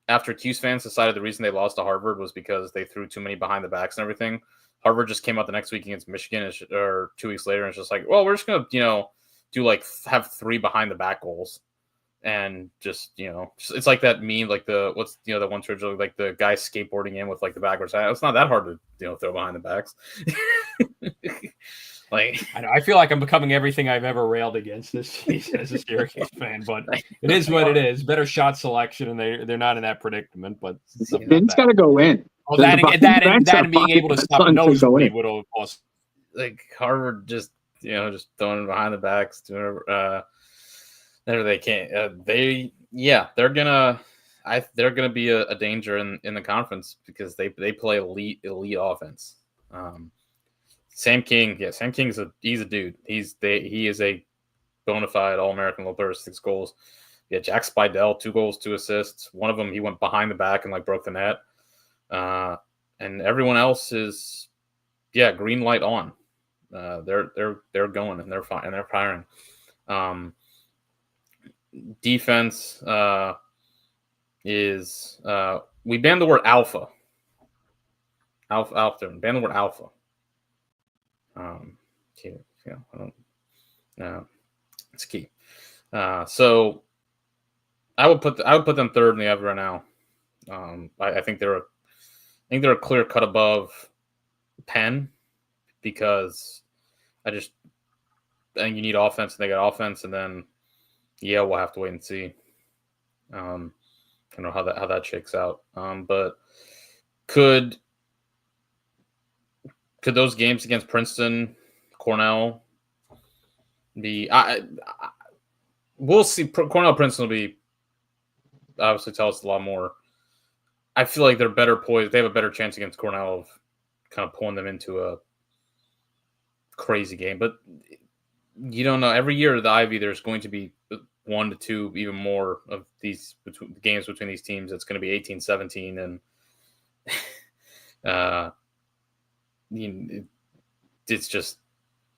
after Cuse fans decided the reason they lost to Harvard was because they threw too many behind the backs and everything, Harvard just came out the next week against Michigan, or 2 weeks later, and it's just like, well, we're just going to, do like have 3 behind the back goals. And just, it's like that meme, like the one trilogy, like the guy skateboarding in with like the backwards hat. It's not that hard to throw behind the backs. Like, I feel like I'm becoming everything I've ever railed against this season as a Syracuse fan, but it is what it is. Better shot selection, and they're not in that predicament. But it's got to go in. Oh, that and being able to stop nosebleed would have cost. Like, Harvard just throwing it behind the backs, doing whatever they can. They're gonna be a danger in the conference because they play elite offense. Sam King he's a dude. He is a bona fide All-American, low player, 6 goals. Yeah, Jack Spidell, 2 goals, 2 assists. One of them he went behind the back and like broke the net. And everyone else is green light on. They're going and they're fine and they're firing. Defense is we banned the word alpha. Alpha. Ban the word alpha. It's key. So I would put them third in the Ev right now. I think they're a clear cut above Penn, because I think you need offense, and they got offense, and then we'll have to wait and see. I don't know how that shakes out. But could those games against Princeton, Cornell be? We'll see. Cornell, Princeton will be obviously tell us a lot more. I feel like they're better poised. They have a better chance against Cornell of kind of pulling them into a crazy game. But you don't know. Every year at the Ivy, there's going to be 1 to 2, even more of these games between these teams. It's going to be 18-17, and it's just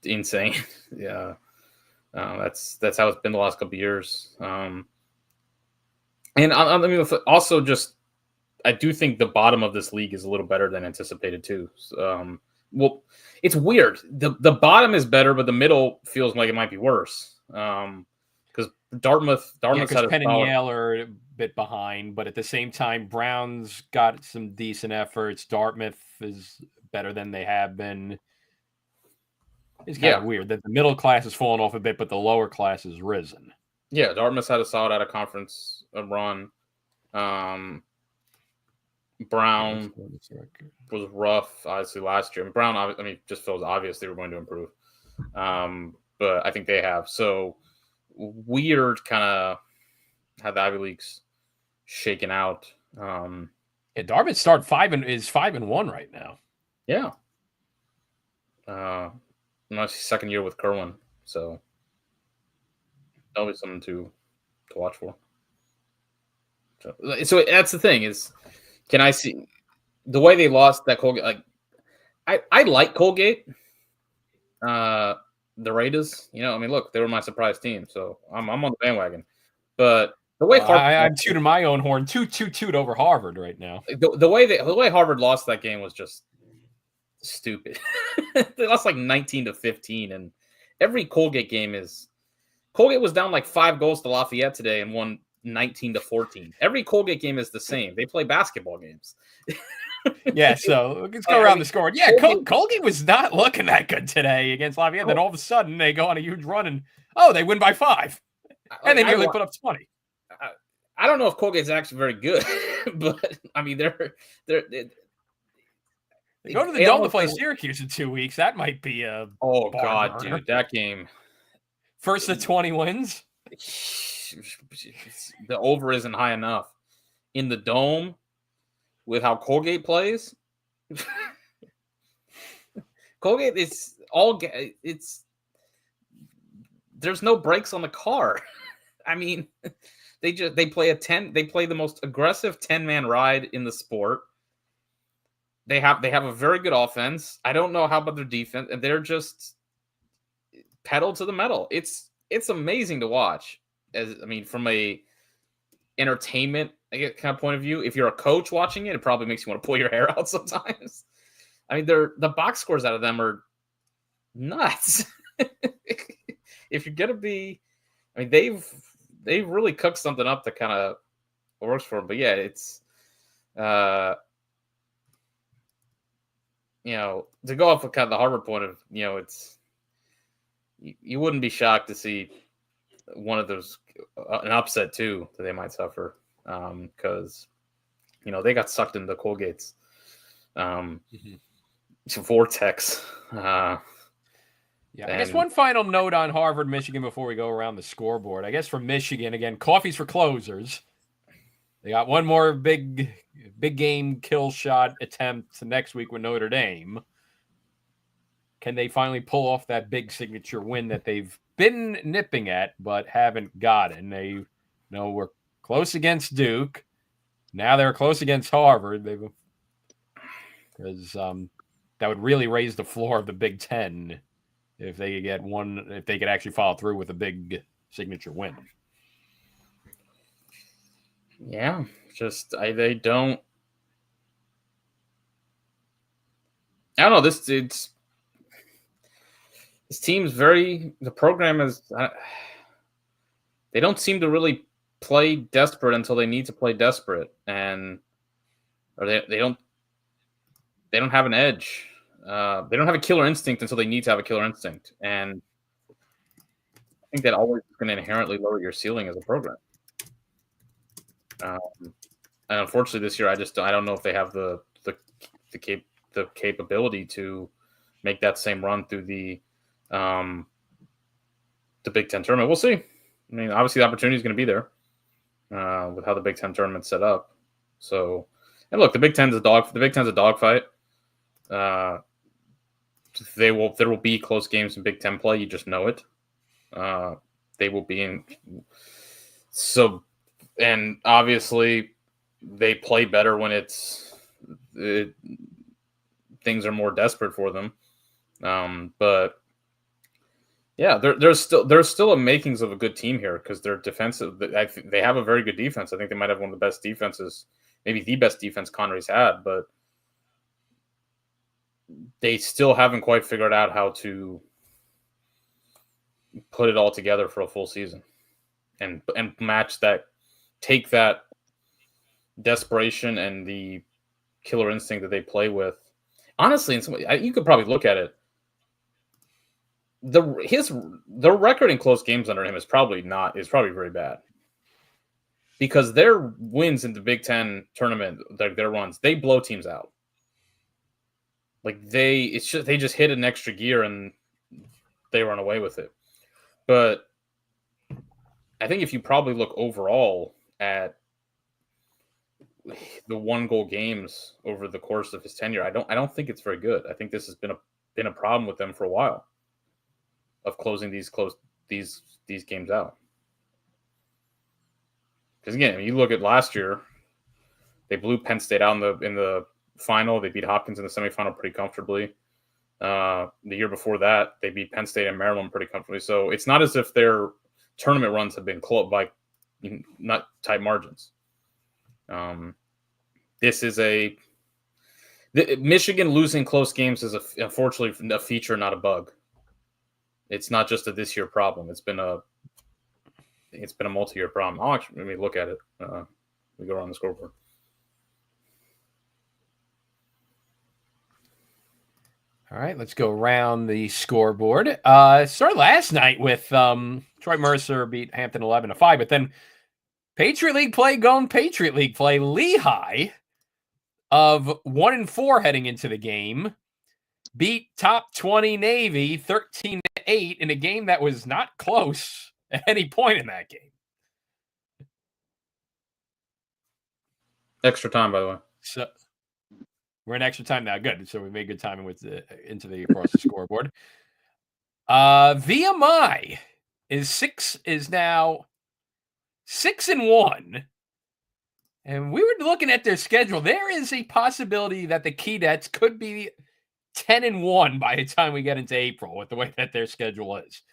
insane. That's how it's been the last couple of years. And I mean, also just, I do think the bottom of this league is a little better than anticipated too. Well, it's weird. The bottom is better, but the middle feels like it might be worse. Because Dartmouth had Penn and Yale are a bit behind, but at the same time, Brown's got some decent efforts. Dartmouth is better than they have been. It's kind of weird that the middle class has fallen off a bit, but the lower class has risen. Yeah, Dartmouth had a solid out of conference run. Brown was rough, obviously, last year. And Brown, I mean, just feels obvious they were going to improve. But I think they have. So weird kind of how the Ivy League's shaken out. Dartmouth is 5-1 right now. Yeah. Nice second year with Kerwin. So that'll be something to watch for. So that's the thing is, can I see the way they lost that Colgate? Like, I like Colgate, the Raiders. You know, I mean, look, they were my surprise team, so I'm on the bandwagon. But the way I'm tooting my own horn, toot over Harvard right now. The way Harvard lost that game was just stupid. They lost like 19-15, and every Colgate game is. Colgate was down like 5 goals to Lafayette today and won 19-14. Every Colgate game is the same. They play basketball games. Yeah, so let's go around the score. Yeah, Colgate was not looking that good today against Lafayette. Then all of a sudden they go on a huge run and they win by 5, and they nearly put up 20. I don't know if Colgate's actually very good, but I mean they go to the Dome to play Syracuse in 2 weeks. That might be a God, dude, that game. First of 20 wins. The over isn't high enough in the Dome with how Colgate plays. Colgate is there's no brakes on the car. I mean, they play the most aggressive 10-man ride in the sport. They have a very good offense. I don't know how about their defense, and they're just pedal to the metal. It's amazing to watch. From a entertainment kind of point of view, if you're a coach watching it, it probably makes you want to pull your hair out sometimes. I mean, the box scores out of them are nuts. If you're gonna be, I mean, they've really cooked something up that kind of works for them. But yeah, it's to go off of kind of the Harvard point of it's you wouldn't be shocked to see one of those an upset too that they might suffer because they got sucked into Colgate's vortex. I guess one final note on Harvard, Michigan before we go around the scoreboard. I guess for Michigan, again, coffee's for closers. They got one more big game kill shot attempt next week with Notre Dame. Can they finally pull off that big signature win that they've been nipping at but haven't gotten? They were close against Duke. Now they're close against Harvard. Because that would really raise the floor of the Big Ten if they could get one. If they could actually follow through with a big signature win. Yeah, they don't. I don't know. This team's the program is. They don't seem to really play desperate until they need to play desperate, or they don't have an edge. They don't have a killer instinct until they need to have a killer instinct, and I think that always is going to inherently lower your ceiling as a program. And unfortunately, this year I don't know if they have the capability to make that same run through the Big Ten tournament. We'll see. I mean, obviously, the opportunity is going to be there with how the Big Ten tournament's set up. So, and look, the Big Ten's a dogfight. There will be close games in Big Ten play. You just know it. They will be in. So, and obviously, they play better when things are more desperate for them. But yeah, there's still a makings of a good team here because they're defensive. They have a very good defense. I think they might have one of the best defenses, maybe the best defense Connery's had, but they still haven't quite figured out how to put it all together for a full season and match that, take that desperation and the killer instinct that they play with honestly, in some way, you could probably look at it. The record in close games under him is probably very bad, because their wins in the Big Ten tournament, their runs, they blow teams out. Like they just hit an extra gear and they run away with it. But I think if you probably look overall at the 1-goal games over the course of his tenure, I don't think it's very good. I think this has been a problem with them for a while, of closing these games out. Because again, when you look at last year, they blew Penn State out in the final. They beat Hopkins in the semifinal pretty comfortably. The year before that, they beat Penn State and Maryland pretty comfortably. So it's not as if their tournament runs have been close by not tight margins. This is Michigan losing close games is unfortunately a feature, not a bug. It's not just a this year problem. It's been a multi-year problem. Let me look at it. We go around the scoreboard. All right, let's go around the scoreboard. Started last night with Troy Mercer beat Hampton 11-5, but then Patriot League play. Lehigh of 1-4 heading into the game beat top 20 Navy 13-8 in a game that was not close at any point in that game. Extra time, by the way. So we're in extra time now. Good. So we made good timing with across the scoreboard. VMI is now 6-1. And we were looking at their schedule. There is a possibility that the Keydets could be 10-1 by the time we get into April with the way that their schedule is.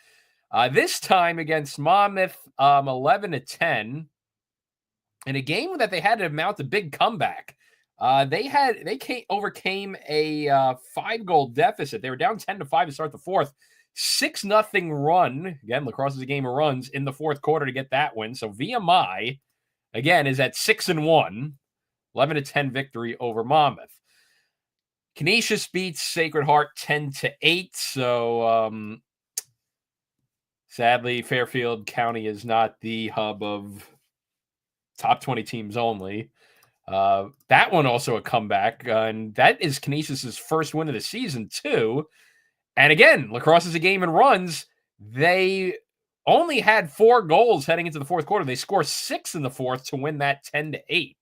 This time against Monmouth, 11-10. In a game that they had to mount a big comeback. They overcame a 5-goal deficit. They were down 10-5 to start the fourth. 6-0 run. Again, lacrosse is a game of runs in the fourth quarter to get that win. So VMI, again, is at 6-1. 11-10 victory over Monmouth. Canisius beats Sacred Heart 10-8. So sadly, Fairfield County is not the hub of top 20 teams only. That one also a comeback, and that is Canisius's first win of the season too. And again, lacrosse is a game and runs. They only had 4 goals heading into the fourth quarter. They score 6 in the fourth to win that 10-8.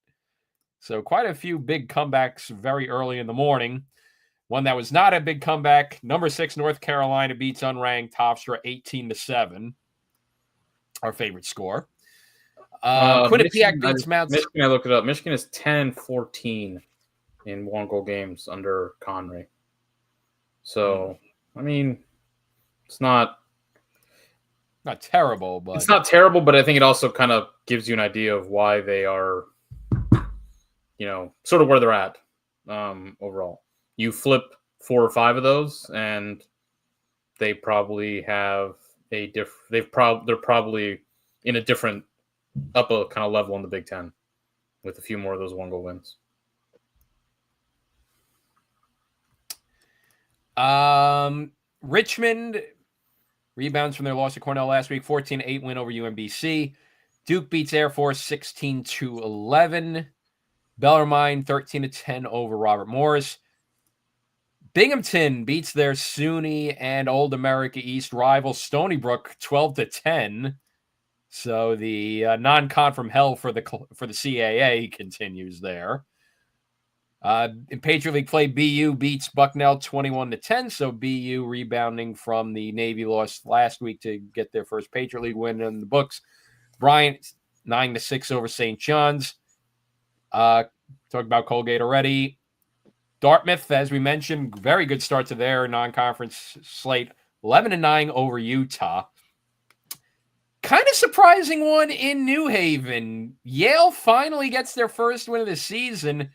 So quite a few big comebacks very early in the morning. One that was not a big comeback. Number 6 North Carolina beats unranked Hofstra 18-7. Our favorite score. Quinnipiac beats Mount. Michigan, I looked it up. Michigan is 10-14 in 1-goal games under Connery. So, I mean, it's not terrible, but it's not terrible. But I think it also kind of gives you an idea of why they are, sort of where they're at overall. You flip 4 or 5 of those, and they probably have they're probably in a different up a kind of level in the Big Ten with a few more of those 1-goal wins. Richmond rebounds from their loss to Cornell last week, 14-8 win over UMBC. Duke beats Air Force 16-11. Bellarmine 13-10 over Robert Morris. Binghamton beats their SUNY and Old America East rival Stony Brook 12-10. So the non-con from hell for the CAA continues there. In Patriot League play, BU beats Bucknell 21-10. So BU rebounding from the Navy loss last week to get their first Patriot League win in the books. Bryant 9-6 over St. John's. Talked about Colgate already. Dartmouth, as we mentioned, very good start to their non-conference slate. 11-9 over Utah. Kind of surprising one in New Haven. Yale finally gets their first win of the season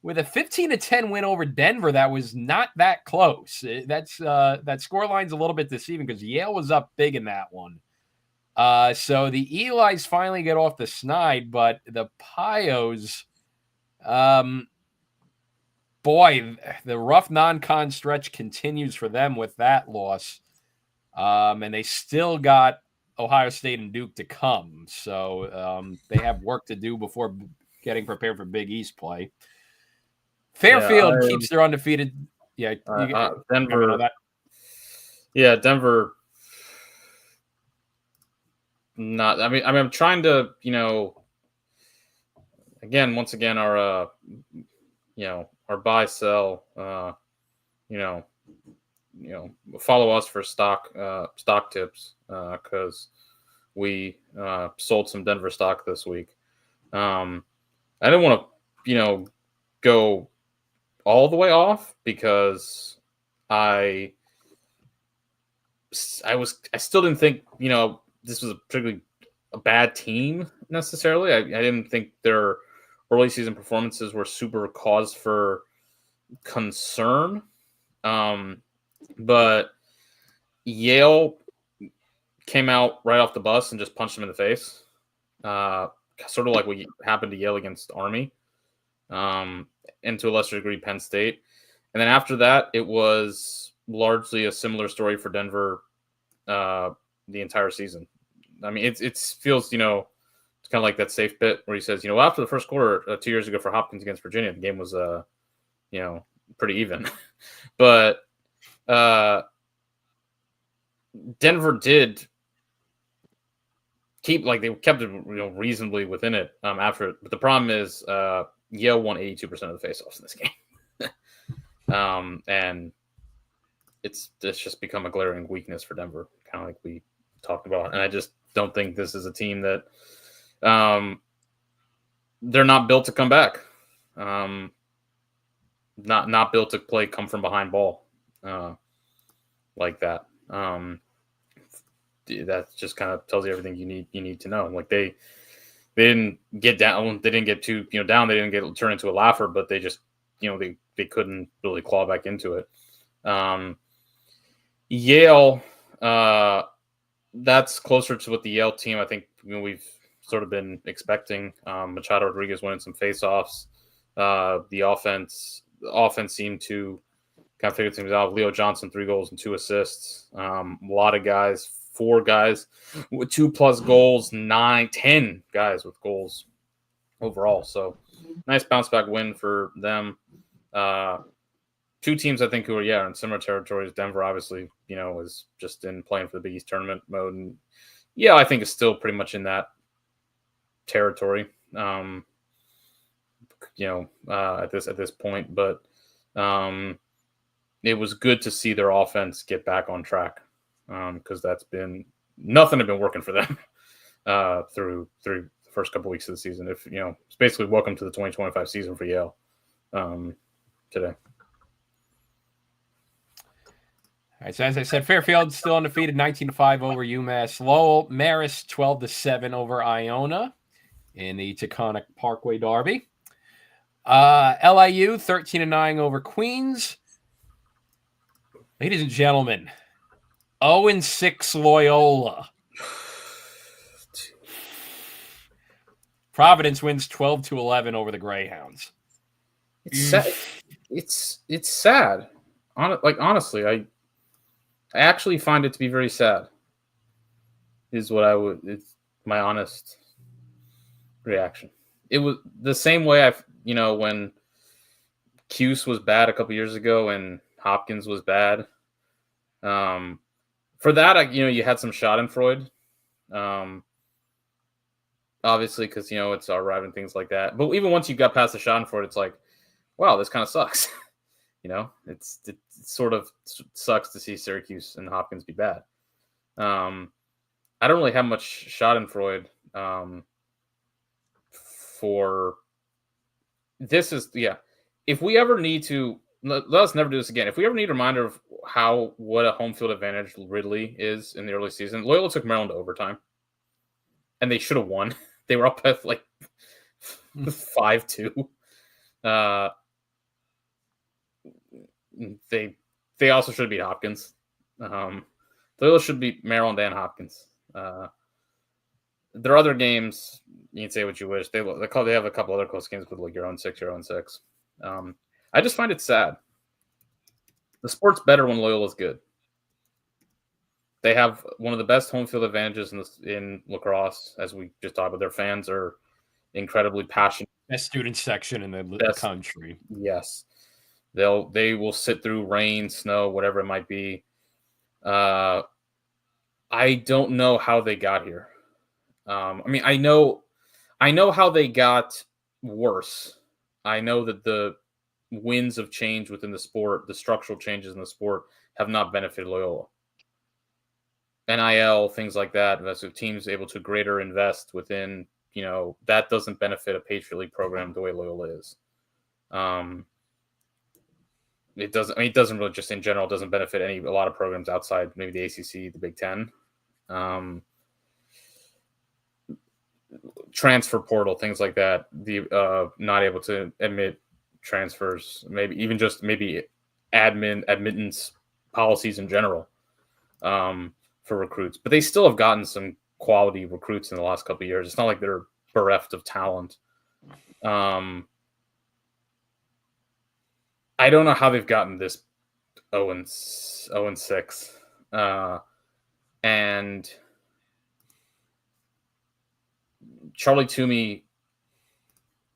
with a 15-10 win over Denver. That was not that close. That scoreline's a little bit deceiving because Yale was up big in that one. So the Elis finally get off the snide, but the Pios, boy, the rough non-con stretch continues for them with that loss. And they still got Ohio State and Duke to come. So they have work to do before getting prepared for Big East play. Fairfield keeps their undefeated. Yeah, Denver. That. Yeah, Denver. Not. I mean, I'm trying to, once again, our buy sell. Follow us for stock tips because we sold some Denver stock this week. I didn't want to, go all the way off because I still didn't think, this was a particularly a bad team necessarily. I didn't think their early season performances were super cause for concern. But Yale came out right off the bus and just punched them in the face. Sort of like what happened to Yale against Army. And to a lesser degree, Penn State. And then after that, it was largely a similar story for Denver the entire season. I mean, it feels, it's kind of like that safe bit where he says, after the first quarter 2 years ago for Hopkins against Virginia, the game was, pretty even. But Denver did they kept it reasonably within it after it. But the problem is Yale won 82% of the faceoffs in this game. And it's just become a glaring weakness for Denver, kind of like we talked about. And I just don't think this is a team that they're not built to come back. Not built to play come from behind ball like that. That just kind of tells you everything you need to know. Like they didn't get down, they didn't get too down, they didn't get turned into a laugher, but they just they couldn't really claw back into it. Yale, that's closer to what the Yale team I think we've sort of been expecting. Machado Rodriguez winning some faceoffs. The offense seemed to kind of figure things out. Leo Johnson, 3 goals and 2 assists. A lot of guys, 4 guys with 2+ goals, 10 guys with goals overall. So nice bounce back win for them. 2 teams I think who are in similar territories. Denver obviously, is just in playing for the Big East tournament mode. And I think is still pretty much in that territory. At this point, but it was good to see their offense get back on track because nothing had been working for them through the first couple weeks of the season. It's basically welcome to the 2025 season for Yale today. All right, so as I said, Fairfield still undefeated, 19-5 over UMass Lowell. Marist 12-7 over Iona in the Taconic Parkway Derby. LIU 13-9 over Queens. Ladies and gentlemen, 0-6 Loyola. Providence wins 12-11 over the Greyhounds. It's sad. It's sad. Honestly, I actually find it to be very sad. It's my honest reaction. It was the same way when Cuse was bad a couple years ago and Hopkins was bad. For that, you had some Schadenfreude. Obviously, because, it's our rival and things like that. But even once you got past the Schadenfreude, it's like, wow, this kind of sucks. It sort of sucks to see Syracuse and Hopkins be bad. I don't really have much Schadenfreude for this. If we ever need to, let us never do this again. If we ever need a reminder of what a home field advantage Ridley is in the early season, Loyola took Maryland to overtime, and they should have won. They were up at 5-2. They also should beat Hopkins. Loyola should beat Maryland and Hopkins. There are other games. You can say what you wish. They have a couple other close games with your own 6, your own 6. I just find it sad. The sport's better when Loyola's good. They have one of the best home field advantages in lacrosse, as we just talked about. Their fans are incredibly passionate. Best student section in the country. Yes. They will sit through rain, snow, whatever it might be. I don't know how they got here. I mean, I know how they got worse. I know that the winds of change within the sport, the structural changes in the sport, have not benefited Loyola. NIL, things like that, so teams able to greater invest within, that doesn't benefit a Patriot League program the way Loyola is. It doesn't really, just in general, doesn't benefit a lot of programs outside maybe the ACC, the Big Ten. Transfer portal, things like that, the not able to admit transfers, maybe admittance policies in general for recruits, but they still have gotten some quality recruits in the last couple of years. It's not like they're bereft of talent. I don't know how they've gotten this 0-6, and Charlie Toomey.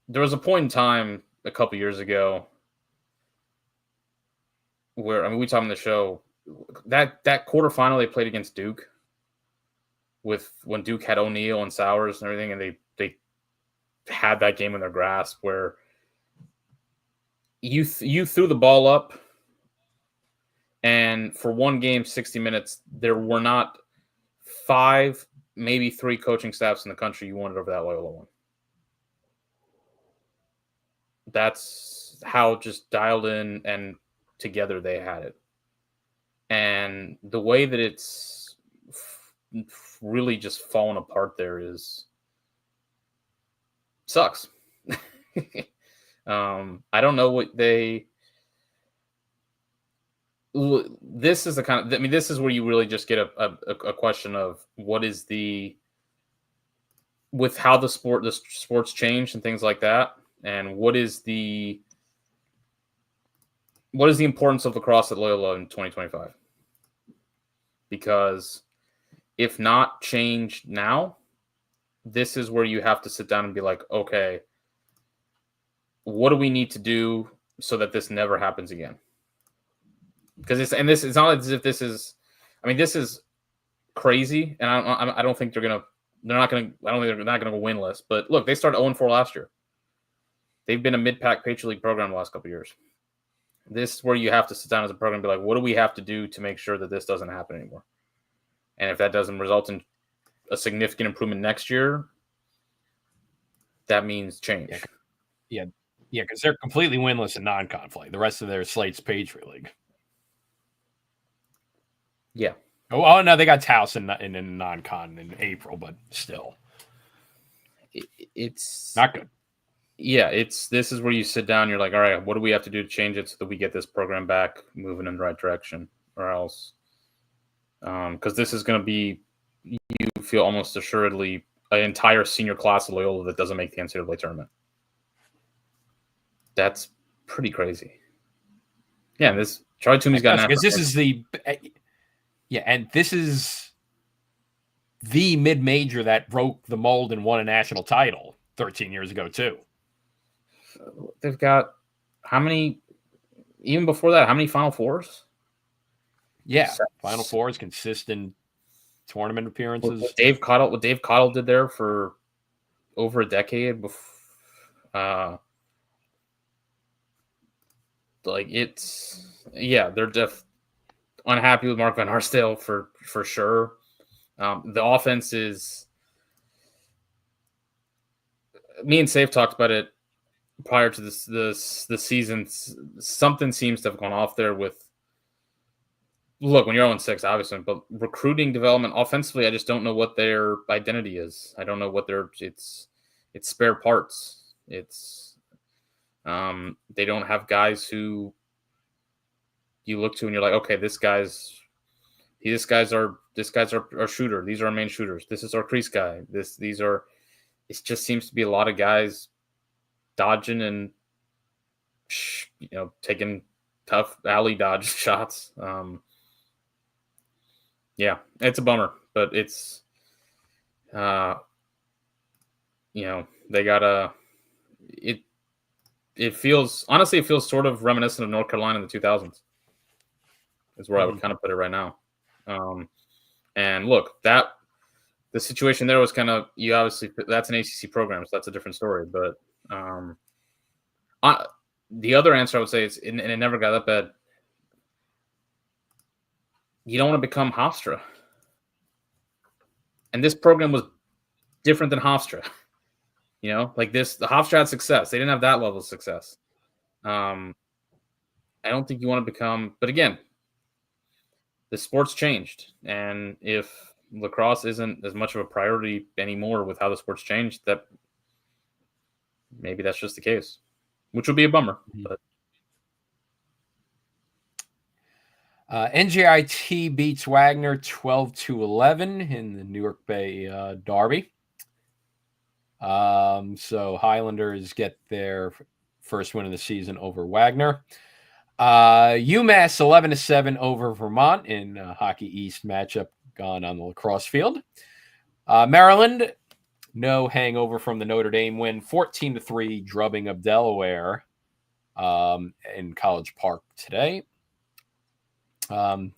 There was a point in time a couple years ago where, we talked on the show that quarterfinal they played against Duke, when Duke had O'Neal and Sowers and everything, and they had that game in their grasp where you threw the ball up, and for one game, 60 minutes, there were not 5, maybe 3 coaching staffs in the country you wanted over that Loyola one. That's how just dialed in and together they had it. And the way that it's really just fallen apart there sucks. I don't know what this is the kind of, this is where you really just get a question of what is with how the sports change and things like that. And what is the importance of lacrosse at Loyola in 2025? Because if not changed now, this is where you have to sit down and be like, okay, what do we need to do so that this never happens again? Because it's not as if this is, this is crazy, and I don't think they're not going to go winless. But look, they started 0-4 last year. They've been a mid-pack Patriot League program the last couple of years. This is where you have to sit down as a program and be like, what do we have to do to make sure that this doesn't happen anymore? And if that doesn't result in a significant improvement next year, that means change. Yeah, because they're completely winless in non-conflict. The rest of their slate's Patriot League. Yeah. Oh no, they got Taos in non-con in April, but still, it's not good. Yeah, this is where you sit down. You're like, all right, what do we have to do to change it so that we get this program back moving in the right direction, or else, because this is going to be, you feel almost assuredly, an entire senior class of Loyola that doesn't make the NCAA tournament. That's pretty crazy. Yeah, this Charlie Toomey's got because this is and this is the mid-major that broke the mold and won a national title 13 years ago too. They've got how many? Even before that, how many Final Fours? Yeah, Final Fours, consistent tournament appearances. What Dave Cottle did there for over a decade before. They're unhappy with Mark Van Arsdale for sure. The offense is. Me and Safe talked about it prior to the season. Something seems to have gone off there with. Look, when you're 0-6, obviously, but recruiting development offensively, I just don't know what their identity is. I don't know what it's spare parts. It's they don't have guys who you look to and you're like, okay, this guy's our shooter. These are our main shooters. This is our crease guy. It just seems to be a lot of guys dodging and taking tough alley dodge shots. Yeah, it's a bummer, but it's, they gotta. It feels sort of reminiscent of North Carolina in the 2000s. Is where I would kind of put it right now. And look, the situation there was kind of, that's an ACC program, so that's a different story. But the other answer I would say is, and it never got that bad. You don't want to become Hofstra. And this program was different than Hofstra. The Hofstra had success. They didn't have that level of success. I don't think you want to become, but again, the sport's changed. And if lacrosse isn't as much of a priority anymore with how the sport's changed, that maybe that's just the case, which would be a bummer. But NJIT beats Wagner 12-11 in the New York Bay Derby. So Highlanders get their first win of the season over Wagner. UMass 11-7 over Vermont in Hockey East matchup gone on the lacrosse field. Maryland, no hangover from the Notre Dame win, 14-3 drubbing of Delaware in College Park today. Worth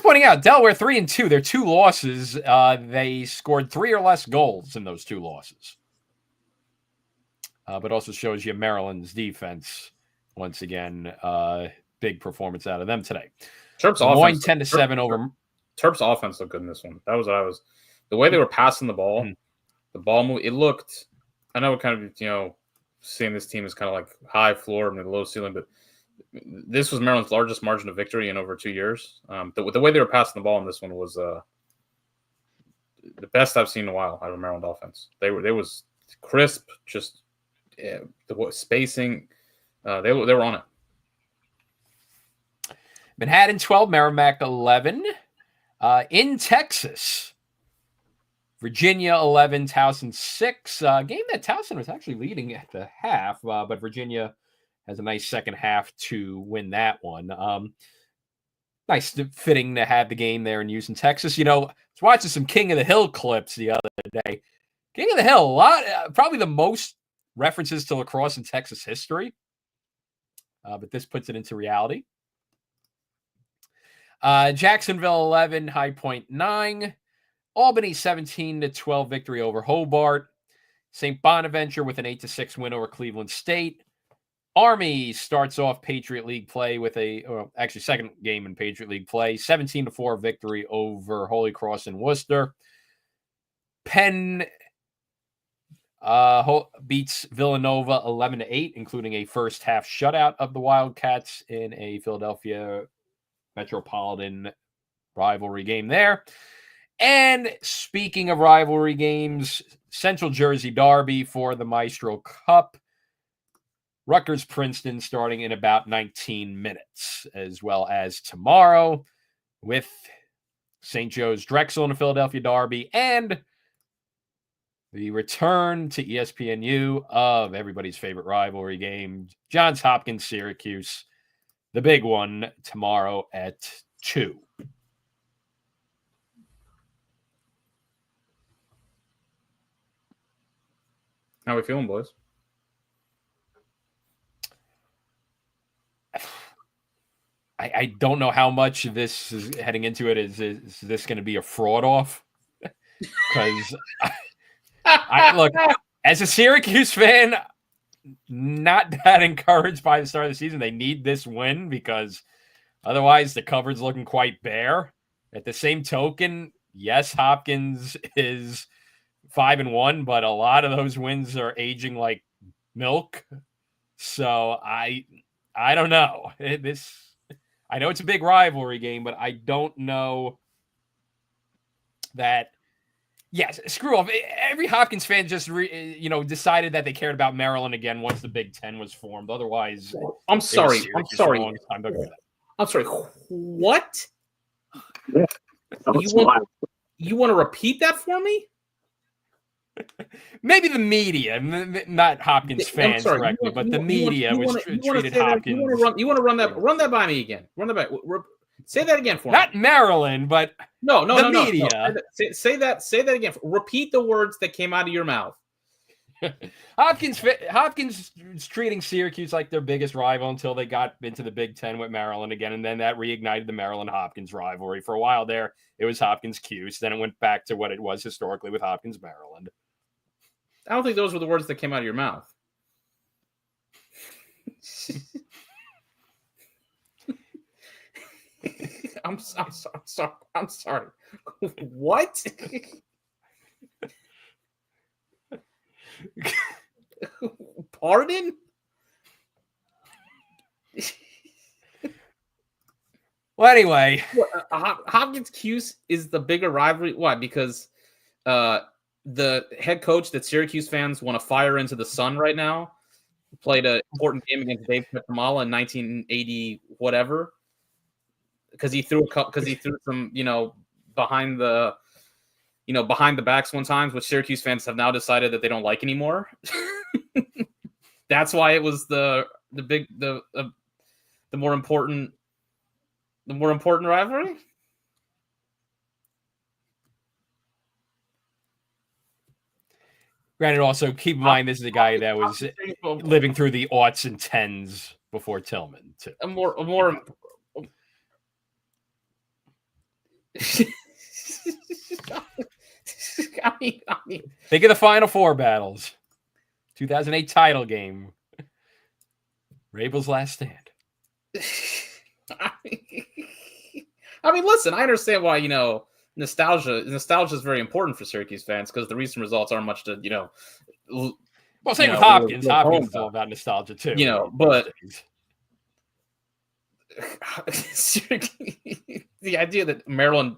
pointing out, Delaware 3-2. Their 2 losses, they scored 3 or less goals in those 2 losses. But also shows you Maryland's defense once again. Big performance out of them today. Terps offense 10-7 over. Terps offense looked good in this one. That was what I was. The way they were passing the ball, the ball move. It looked. I know, kind of seeing this team is kind of like high floor and low ceiling, but this was Maryland's largest margin of victory in over 2 years. The way they were passing the ball in this one was the best I've seen in a while out of Maryland offense. They was crisp, just the spacing. They were on it. Manhattan 12, Merrimack 11. In Texas, Virginia 11, Towson 6. Game that Towson was actually leading at the half, but Virginia has a nice second half to win that one. Nice fitting to have the game there in Houston, Texas. I was watching some King of the Hill clips the other day. King of the Hill, probably the most references to lacrosse in Texas history. But this puts it into reality. Jacksonville 11, High Point 9. Albany 17-12 victory over Hobart. St. Bonaventure with an 8-6 win over Cleveland State. Army starts off Patriot League play with second game in Patriot League play. 17-4 victory over Holy Cross and Worcester. Penn beats Villanova 11-8, including a first half shutout of the Wildcats in a Philadelphia Metropolitan rivalry game there. And speaking of rivalry games, Central Jersey Derby for the Maestro Cup. Rutgers-Princeton starting in about 19 minutes, as well as tomorrow with St. Joe's Drexel in the Philadelphia Derby and the return to ESPNU of everybody's favorite rivalry game, Johns Hopkins, Syracuse. The big one tomorrow at 2. How we feeling, boys? I don't know how much this is heading into it. Is this going to be a fraud off? Because I look, as a Syracuse fan, not that encouraged by the start of the season. They need this win because otherwise the cupboard's looking quite bare. At the same token, yes, Hopkins is 5-1, but a lot of those wins are aging like milk. So I don't know. I know it's a big rivalry game, but I don't know that. Yes, screw off. Every Hopkins fan just decided that they cared about Maryland again once the Big Ten was formed. Otherwise, I'm sorry. What? Yeah. You want to repeat that for me? Maybe the media, not Hopkins fans directly, but the media was treated Hopkins. You want to run that by me again? Run that by. Say that again for me. Not Maryland, but no, media. No. Say that again. Repeat the words that came out of your mouth. Hopkins is treating Syracuse like their biggest rival until they got into the Big Ten with Maryland again, and then that reignited the Maryland-Hopkins rivalry. For a while there, it was Hopkins-Cuse. Then it went back to what it was historically with Hopkins-Maryland. I don't think those were the words that came out of your mouth. I'm sorry. What? Pardon? Well, anyway, Hopkins-Cuse is the bigger rivalry. Why? Because the head coach that Syracuse fans want to fire into the sun right now played an important game against Dave Petamala in 1980 whatever. Because he threw some, behind the backs one time, which Syracuse fans have now decided that they don't like anymore. That's why it was the more important rivalry. Granted, also keep in mind this is a guy that was living through the aughts and tens before Tillman too. A more. I mean, think of the Final Four battles, 2008 title game, Rabel's last stand. I mean, listen, I understand why nostalgia is very important for Syracuse fans because the recent results aren't much to Well, same with Hopkins. Hopkins is all about nostalgia too. But the idea that Maryland,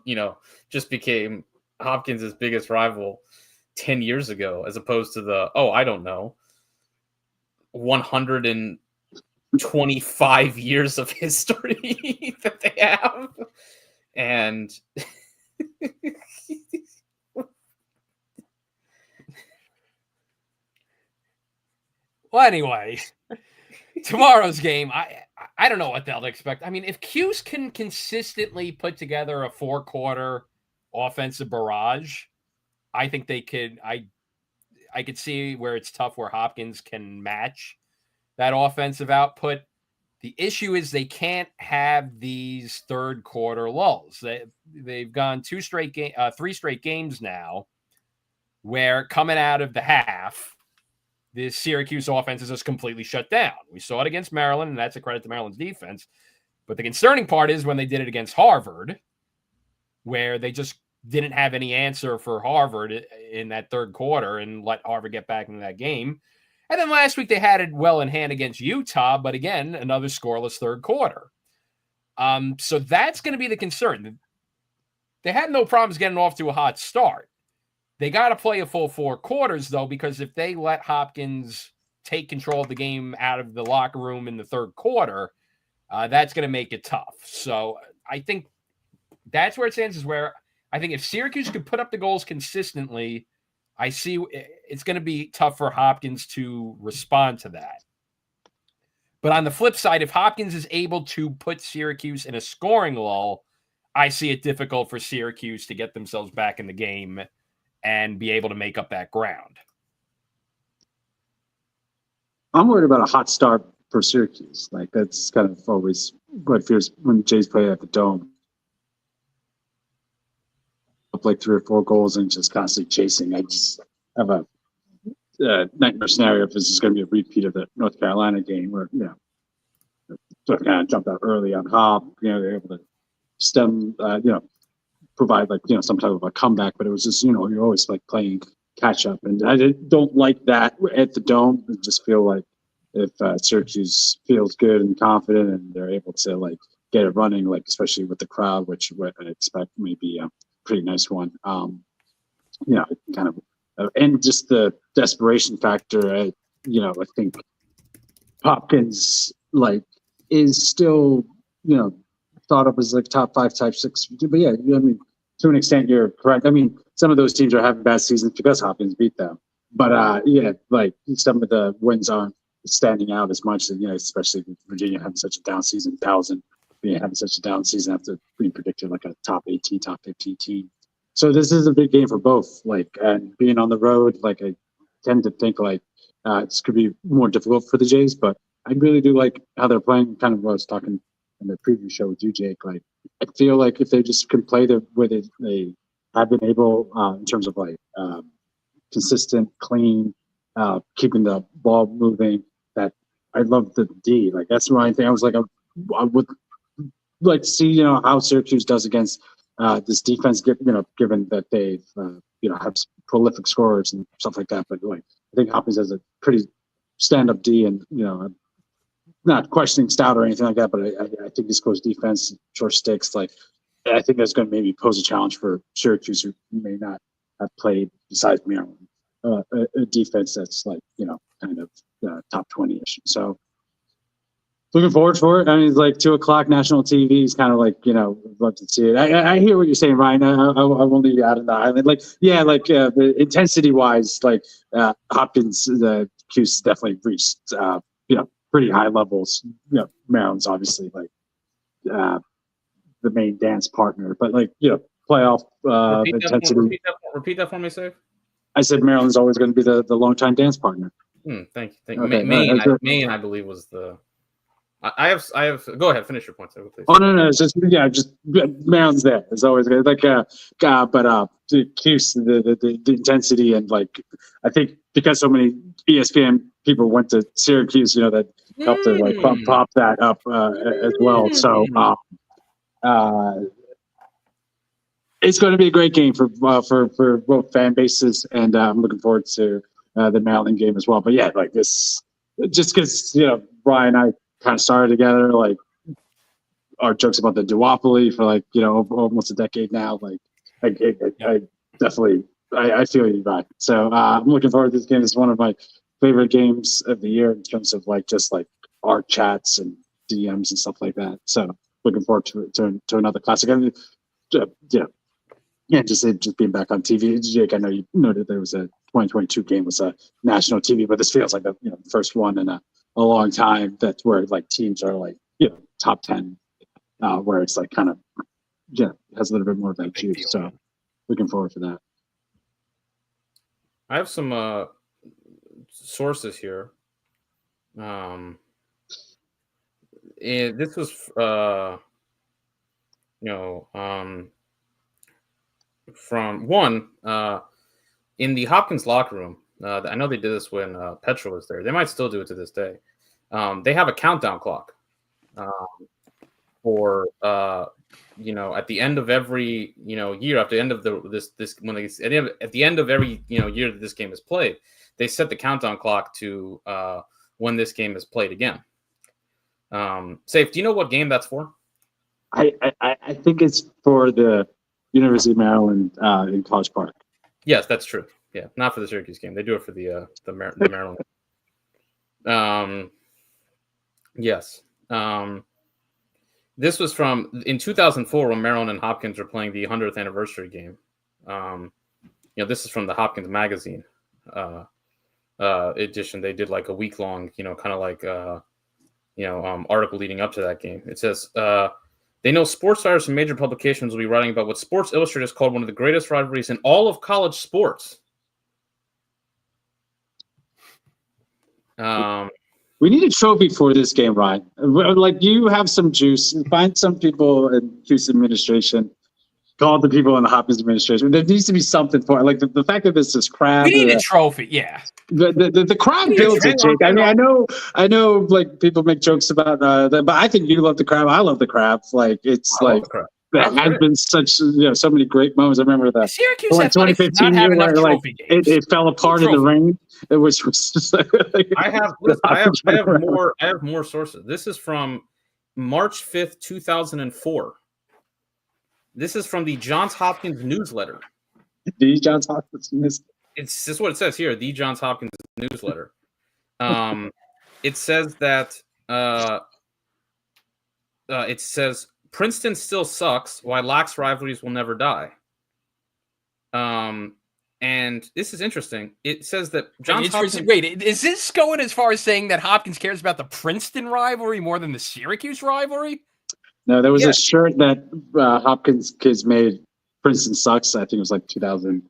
just became Hopkins' biggest rival 10 years ago, as opposed to the 125 years of history that they have, and well, anyway, tomorrow's game, I don't know what the hell to expect. I mean, if Cuse can consistently put together a 4-quarter offensive barrage, I think they could. I could see where it's tough where Hopkins can match that offensive output. The issue is they can't have these third quarter lulls. They've gone 3 straight games now where coming out of the half, the Syracuse offense is just completely shut down. We saw it against Maryland, and that's a credit to Maryland's defense. But the concerning part is when they did it against Harvard, where they just didn't have any answer for Harvard in that third quarter and let Harvard get back into that game. And then last week they had it well in hand against Utah, but again, another scoreless third quarter. So that's going to be the concern. They had no problems getting off to a hot start. They got to play a full 4 quarters, though, because if they let Hopkins take control of the game out of the locker room in the third quarter, that's going to make it tough. So I think that's where it stands, is where I think if Syracuse could put up the goals consistently, I see it's going to be tough for Hopkins to respond to that. But on the flip side, if Hopkins is able to put Syracuse in a scoring lull, I see it difficult for Syracuse to get themselves back in the game and be able to make up that ground. I'm worried about a hot start for Syracuse. Like, that's kind of always what fears when Jays play at the Dome. Up like 3 or 4 goals and just constantly chasing. I just have a nightmare scenario if this is going to be a repeat of the North Carolina game where, sort of kind of jumped out early on Hop. They're able to stem, provide some type of a comeback, but it was just, you're always like playing catch up. And I don't like that at the Dome. I just feel like if Syracuse feels good and confident and they're able to get it running, especially with the crowd, which what I expect may be a pretty nice one. Kind of, and just the desperation factor. I think Hopkins is still, thought of as top 5, type 6. But yeah, to an extent, you're correct. I mean, some of those teams are having bad seasons because Hopkins beat them. But yeah, like some of the wins aren't standing out as much, and especially with Virginia having such a down season, Towson having such a down season after being predicted like a top 18, top 15 team. So this is a big game for both. Like, and being on the road, like I tend to think like this could be more difficult for the Jays, but I really do like how they're playing. Kind of what I was talking in the preview show with you, Jake. Like, I feel like if they just can play the way they have been able in terms of like consistent, clean, keeping the ball moving. That I love the D. Like that's the only thing I was like, I would like to see how Syracuse does against this defense. Given that they've have prolific scorers and stuff like that. But like I think Hopkins has a pretty stand-up D, and I'm not questioning Stout or anything like that. But I think this goes defense, short sticks. Like I think that's going to maybe pose a challenge for Syracuse, who may not have played besides Maryland a defense that's like kind of top 20ish. So looking forward for it. I mean, it's like 2:00 national TV is kind of like love to see it. I hear what you're saying, Ryan. I won't leave you out of the island. Like the intensity wise, like Hopkins, the Cuse definitely reached pretty high levels. Maryland's obviously like the main dance partner, but like playoff intensity. Repeat that for me, Save. I said Maryland's always going to be the longtime dance partner. Thank you. Okay, Maine, I believe, was the. I have. Go ahead, finish your point, Save, please. Oh no, it's just Maryland's there. It's always good. Like but the Cuse, the intensity, and like I think because so many ESPN people went to Syracuse, that helped to like pop that up as well. So it's going to be a great game for both fan bases, and I'm looking forward to the Maryland game as well. But yeah, like this, just because Brian and I kind of started together, like our jokes about the duopoly for like almost a decade now. Like I definitely I feel you, Brian. So I'm looking forward to this game. It's one of my favorite games of the year in terms of like just like our chats and DMs and stuff like that. So looking forward to another classic. I mean, just being back on TV. Jake, I know you noted there was a 2022 game was a national TV, but this feels like the first one in a long time. That's where like teams are like top 10, where it's like kind of has a little bit more of that juice. So looking forward to that. I have some sources here. And this was from one in the Hopkins locker room. I know they did this when Petra was there. They might still do it to this day. They have a countdown clock for at the end of every year, at the end of at the end of every year that this game is played, they set the countdown clock to when this game is played again. Safe, do you know what game that's for? I think it's for the University of Maryland in College Park. Yes, that's true. Yeah, not for the Syracuse game. They do it for the Maryland. Yes. This was from in 2004 when Maryland and Hopkins were playing the 100th anniversary game. This is from the Hopkins magazine edition. They did like a week long, kind of like article leading up to that game. It says they know sports writers from major publications will be writing about what Sports Illustrated has called one of the greatest rivalries in all of college sports. We need a trophy for this game, Ryan. Like you have some juice. Find some people in Cuse administration. Call the people in the Hopkins administration. There needs to be something for it. Like the fact that this is crab. We need a trophy, yeah. The crab builds it, Jake. I mean, I know. Like people make jokes about that, but I think you love the crab. I love the crab. Like it's like that has been such so many great moments. I remember that Syracuse 2015 year where like it fell apart in the rain, which was just like, I have more sources. This is from March 5th, 2004. This is from the Johns Hopkins newsletter. The Johns Hopkins newsletter. This is what it says here. The Johns Hopkins newsletter. It says that it says Princeton still sucks. Why lax rivalries will never die. And this is interesting. It says that Johns Hopkins. Wait, is this going as far as saying that Hopkins cares about the Princeton rivalry more than the Syracuse rivalry? No, there was a shirt that Hopkins kids made. Princeton sucks. I think it was like 2000.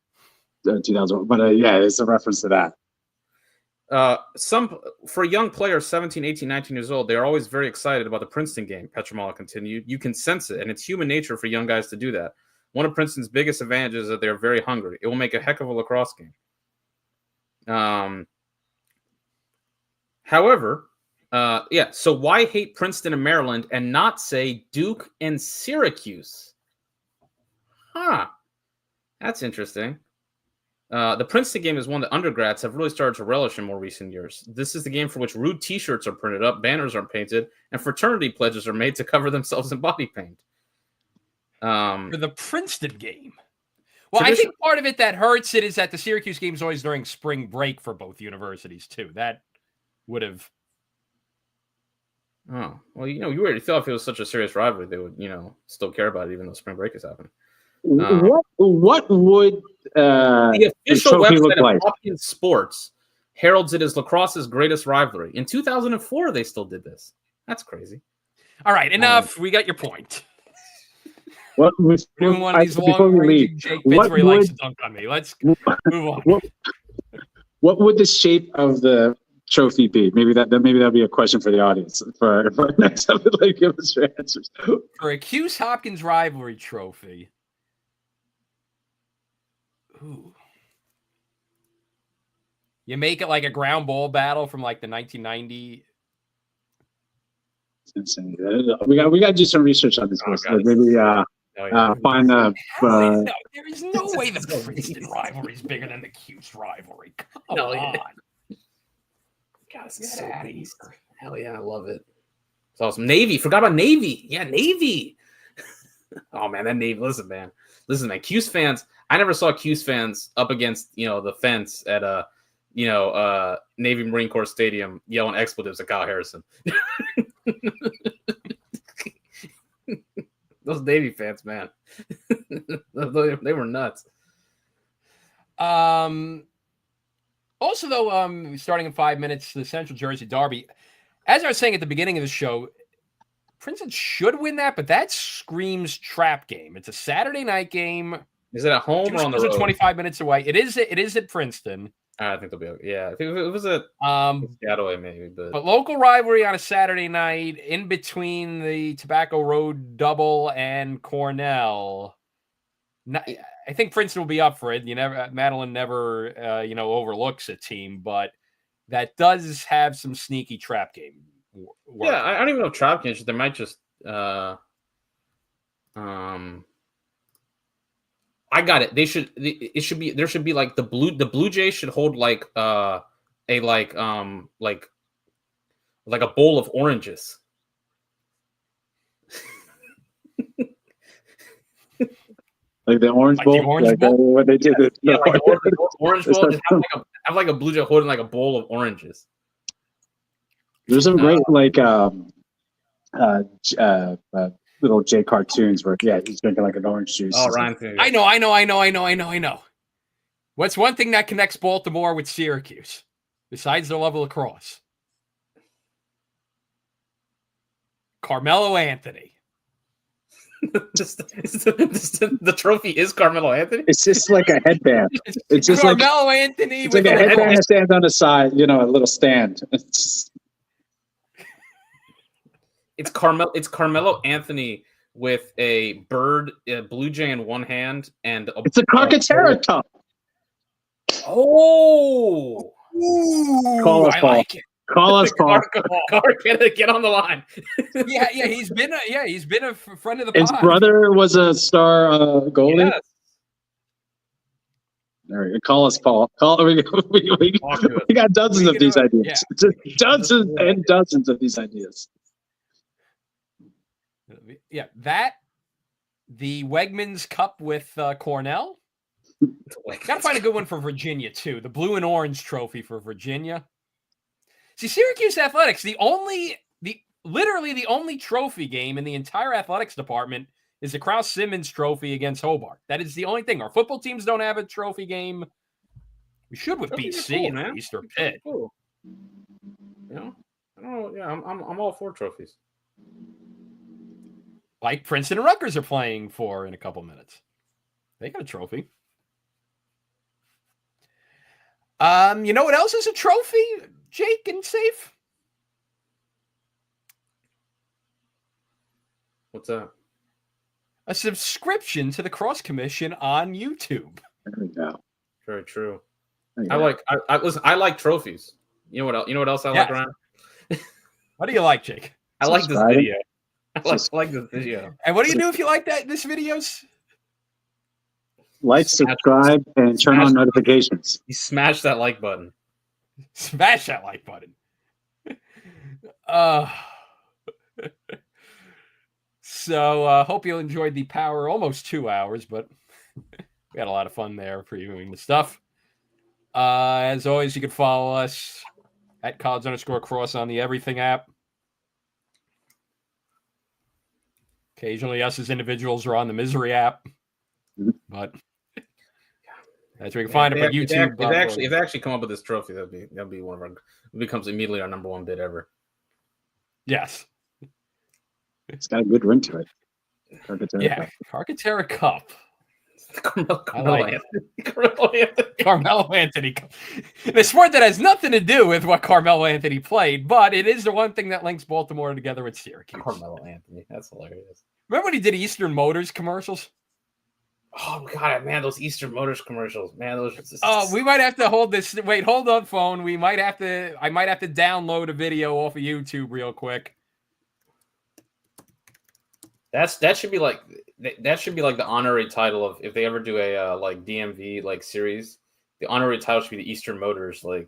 But it's a reference to that. For young players, 17, 18, 19 years old, they're always very excited about the Princeton game. Petramala continued. You can sense it, and it's human nature for young guys to do that. One of Princeton's biggest advantages is that they're very hungry. It will make a heck of a lacrosse game. However, so why hate Princeton and Maryland and not say Duke and Syracuse? That's interesting. The Princeton game is one that undergrads have really started to relish in more recent years. This is the game for which rude T-shirts are printed up, banners are painted, and fraternity pledges are made to cover themselves in body paint. For the Princeton game. Well, I think part of it that hurts it is that the Syracuse game is always during spring break for both universities, too. That would have... Oh, well, you already thought if it was such a serious rivalry, they would, still care about it, even though spring break is happening. What would the official website like? of Hopkins Sports heralds it as lacrosse's greatest rivalry? In 2004, they still did this. That's crazy. All right, enough. We got your point. What was one of these long-ranging Jake bits where he likes to dunk on me? Let's move on. What would the shape of the trophy be? Maybe that'll be a question for the audience for next time. Like, give us your answers. For a Cuse Hopkins rivalry trophy. Ooh. You make it like a ground ball battle from like the 1990. It's insane. We got to do some research on this. Maybe find the. No, there is no way the Princeton rivalry is bigger than the Cuse rivalry. Come on. God, this is so beast. Hell yeah, I love it. It's awesome. Navy. Forgot about Navy. Yeah, Navy. Oh man, that Navy. Listen, man. Cuse fans. I never saw Cuse fans up against the fence at Navy Marine Corps Stadium yelling expletives at Kyle Harrison. Those Navy fans, man. They were nuts. Also, though, starting in 5 minutes, the Central Jersey Derby. As I was saying at the beginning of the show, Princeton should win that, but that screams trap game. It's a Saturday night game. Is it at home or on the road? 25 minutes away. It is at Princeton. I think they'll be okay. Yeah, I think it was at Seattle maybe, but local rivalry on a Saturday night in between the Tobacco Road double and Cornell. I think Princeton will be up for it. Madeline never overlooks a team, but that does have some sneaky trap game work. Yeah, I don't even know if trap games. They might just I got it. There should be like the Blue Jays should hold like a bowl of oranges. Like the Orange Bowl? The Orange Bowl? What they did. Yeah, like the Orange Bowl. Just have like a Blue Jay holding like a bowl of oranges. There's some great little J cartoons where he's drinking like an orange juice. Oh, Ryan. I know. What's one thing that connects Baltimore with Syracuse besides their love of lacrosse? Carmelo Anthony. The trophy is Carmelo Anthony. It's just like a headband. It's just Carmelo Anthony. It's like a headband that stands on the side, a little stand. It's Carmelo Anthony with a bird, a Blue Jay in one hand, and it's a Carcaterra cup. Oh, call us, I Paul. like it. Call us, Paul. Get on the line. yeah, he's been a friend of the pod. His brother was a star goalie. Yes. There you go. Call us, Paul. We got dozens of these ideas. Yeah. Dozens and dozens of these ideas. Yeah, the Wegmans Cup with Cornell. Got to find a good one for Virginia too. The blue and orange trophy for Virginia. See, Syracuse athletics, literally the only trophy game in the entire athletics department is the Crouse-Simmons Trophy against Hobart. That is the only thing. Our football teams don't have a trophy game. We should with BC cool, at least, or Pitt. Cool. You know, I don't know. Yeah, I'm all for trophies. Like Princeton and Rutgers are playing for in a couple minutes. They got a trophy. You know what else is a trophy, Jake and Safe? What's that? A subscription to the Cross Commission on YouTube. There we go. Very true. There you I go. listen. I like trophies. You know what else? You know what else I like around? What do you like, Jake? I like this Subscribing. video. I like this video. And what do you do if you like this videos? Like, subscribe, and turn on notifications. You smash that like button. Smash that like button. So hope you enjoyed the Power almost 2 hours, but we had a lot of fun there previewing the stuff. As always, you can follow us at college_cross on the Everything app. Occasionally, us as individuals are on the Misery app, but that's where you can find it. But YouTube, if they actually come up with this trophy, that'd be one of our. It becomes immediately our number one bid ever. Yes, It's got a good ring to it. Carcaterra Cup. Carmelo Anthony. The sport that has nothing to do with what Carmelo Anthony played, but it is the one thing that links Baltimore together with Syracuse. Carmelo Anthony. That's hilarious. Remember when he did Eastern Motors commercials? Oh God, man, those Eastern Motors commercials, man, those. We might have to hold this. Wait, hold on, phone. I might have to download a video off of YouTube real quick. That should be like the honorary title of if they ever do a like DMV like series. The honorary title should be the Eastern Motors the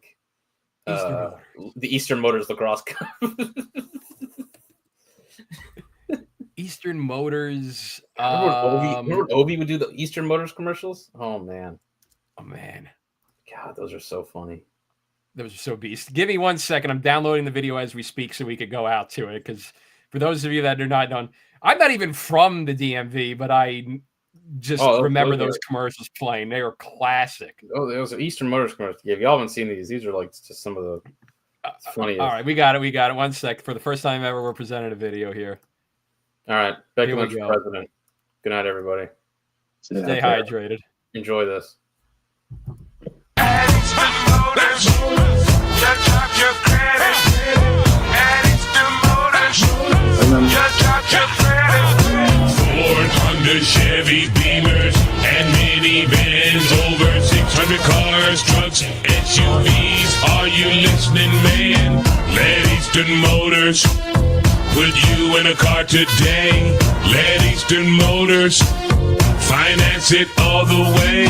Eastern Motors lacrosse cup. Eastern Motors. Remember Obi would do the Eastern Motors commercials? Oh man. God, those are so funny. Those are so beast. Give me 1 second. I'm downloading the video as we speak so we could go out to it. Because for those of you that are not done, I'm not even from the DMV, but I just remember those commercials playing. They were classic. Oh, those are Eastern Motors commercials. Yeah, if y'all haven't seen these are like just some of the funniest. All right, we got it. 1 sec. For the first time ever, we're presenting a video here. All right, Becky Lynch for president. Good night, everybody. Stay hydrated. Enjoy this. Ford, Honda, Chevy, Beamers, and minivans. Over 600 cars, trucks, SUVs. Are you listening, man? Let Eastern Motors put you in a car today. Let Eastern Motors finance it all the way.